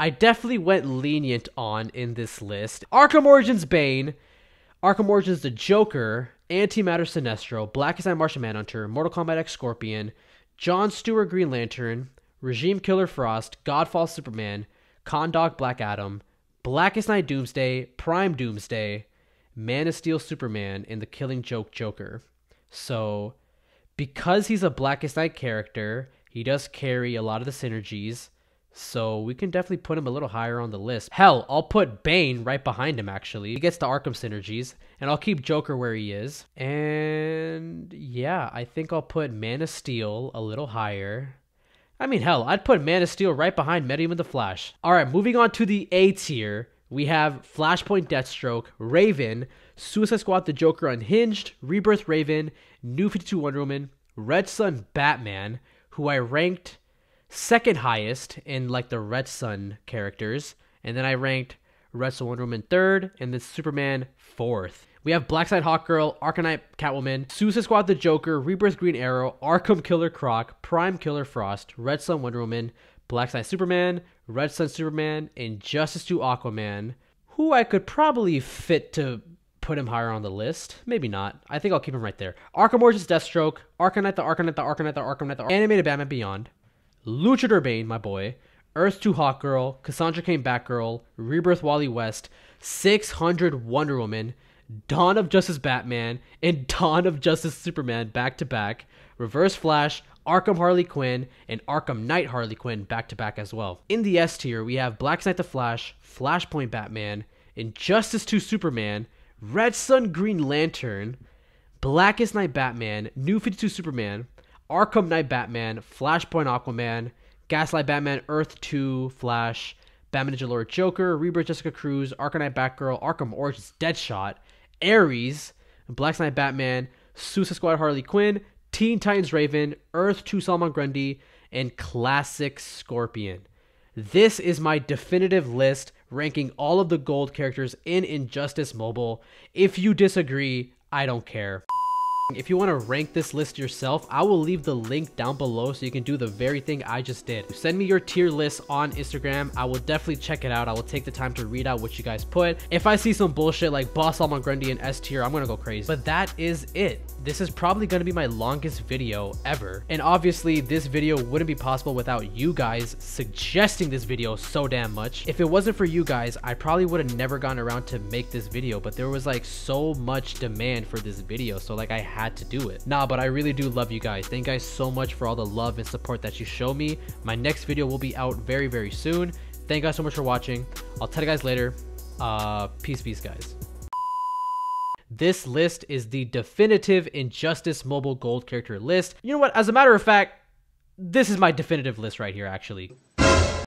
I definitely went lenient on in this list. Arkham Origins Bane, Arkham Origins the Joker, Antimatter Sinestro, Blackest Night Martian Manhunter, Mortal Kombat X Scorpion, John Stewart Green Lantern, Regime Killer Frost, Godfall Superman, Condog Black Adam, Blackest Night Doomsday, Prime Doomsday, Man of Steel Superman, and the Killing Joke Joker. So, because he's a Blackest Night character, he does carry a lot of the synergies. So we can definitely put him a little higher on the list. Hell, I'll put Bane right behind him, actually. He gets the Arkham synergies, and I'll keep Joker where he is. And yeah, I think I'll put Man of Steel a little higher. I mean, hell, I'd put Man of Steel right behind Medieval the Flash. All right, moving on to the A tier. We have Flashpoint Deathstroke, Raven, Suicide Squad the Joker Unhinged, Rebirth Raven, New 52 Wonder Woman, Red Sun Batman, who I ranked second highest in like the Red Sun characters, and then I ranked Red Sun Wonder Woman third, and then Superman fourth. We have Blackdside Hawkgirl, Arcanite Catwoman, Suicide Squad the Joker, Rebirth Green Arrow, Arkham Killer Croc, Prime Killer Frost, Red Sun Wonder Woman, Blackdside Superman, Red Sun Superman, Injustice 2 Aquaman, who I could probably fit to put him higher on the list. Maybe not. I think I'll keep him right there. Arkham Origins Deathstroke, Arcanite the Animated Batman Beyond, Luchador Bane, my boy, Earth 2 Hawkgirl, Cassandra Cain Batgirl, Rebirth Wally West, 600 Wonder Woman, Dawn of Justice Batman, and Dawn of Justice Superman back to back, Reverse Flash, Arkham Harley Quinn, and Arkham Knight Harley Quinn back to back as well. In the S tier, we have Black Knight the Flash, Flashpoint Batman, Injustice 2 Superman, Red Sun Green Lantern, Blackest Night Batman, New 52 Superman, Arkham Knight Batman, Flashpoint Aquaman, Gaslight Batman, Earth 2 Flash, Batman Ninja Lord Joker, Rebirth Jessica Cruz, Arcanite Batgirl, Arkham Origins Deadshot, Ares, Black Knight Batman, Suicide Squad Harley Quinn, Teen Titans Raven, Earth 2 Salman Grundy, and Classic Scorpion. This is my definitive list ranking all of the gold characters in Injustice Mobile. If you disagree, I don't care. If you want to rank this list yourself, I will leave the link down below so you can do the very thing I just did. Send me your tier list on Instagram. I will definitely check it out. I will take the time to read out what you guys put. If I see some bullshit like Boss Salman Grundy and S tier, I'm gonna go crazy. But that is it. This is probably going to be my longest video ever. And obviously this video wouldn't be possible without you guys suggesting this video so damn much. If it wasn't for you guys, I probably would have never gotten around to make this video, but there was like so much demand for this video. So like I had to do it. Nah, but I really do love you guys. Thank you guys so much for all the love and support that you show me. My next video will be out very, very soon. Thank you guys so much for watching. I'll tell you guys later. Peace, guys. This list is the definitive Injustice Mobile Gold character list. You know what? As a matter of fact, this is my definitive list right here, actually.